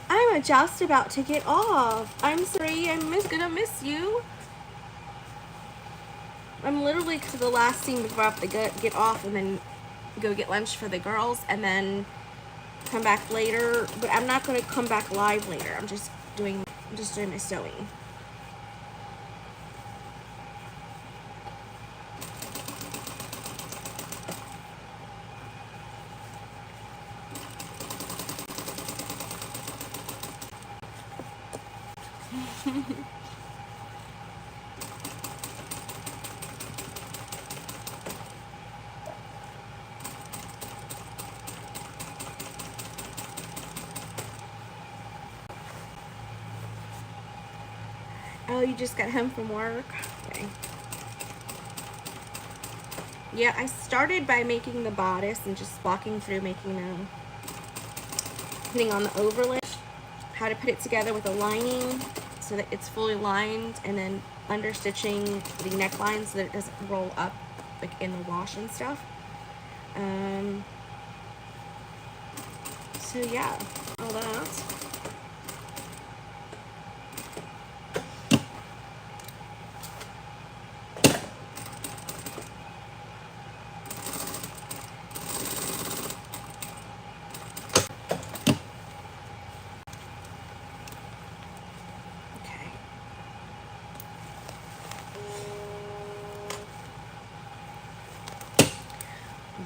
I'm just about to get off. I'm sorry, I'm gonna miss you. I'm literally to the last scene before I have to get off and then go get lunch for the girls and then come back later. But I'm not gonna come back live later. I'm just doing my sewing. Oh, you just got home from work? Okay. Yeah, I started by making the bodice and just walking through putting on the overlay, how to put it together with a lining so that it's fully lined, and then understitching the neckline so that it doesn't roll up like in the wash and stuff. So yeah, all that. Okay.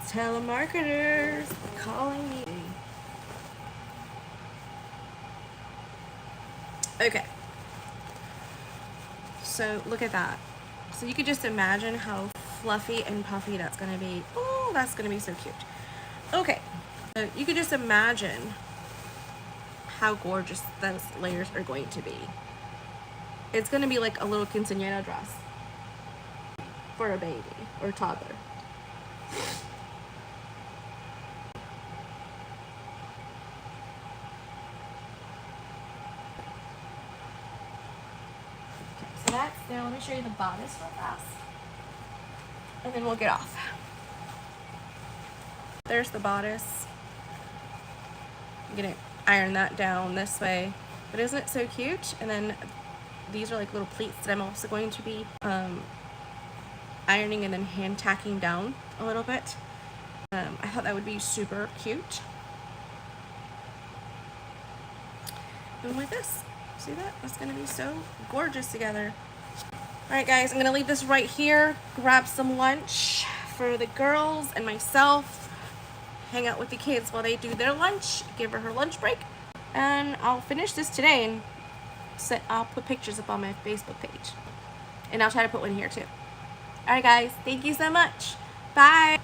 Telemarketers calling me. Okay. So look at that. So you could just imagine how fluffy and puffy that's gonna be. Oh, that's gonna be so cute. Okay. So you could just imagine how gorgeous those layers are going to be. It's gonna be like a little quinceañera dress for a baby or toddler. So that's there. Let me show you the bodice real fast, and then we'll get off. There's the bodice. I'm gonna iron that down this way, but isn't it so cute? And then these are like little pleats that I'm also going to be ironing and then hand tacking down a little bit. I thought that would be super cute. And like this, see that? That's gonna be so gorgeous together. Alright guys, I'm gonna leave this right here, grab some lunch for the girls and myself, hang out with the kids while they do their lunch, give her lunch break, and I'll finish this today and I'll put pictures up on my Facebook page. And I'll try to put one here too. Alright guys, thank you so much. Bye!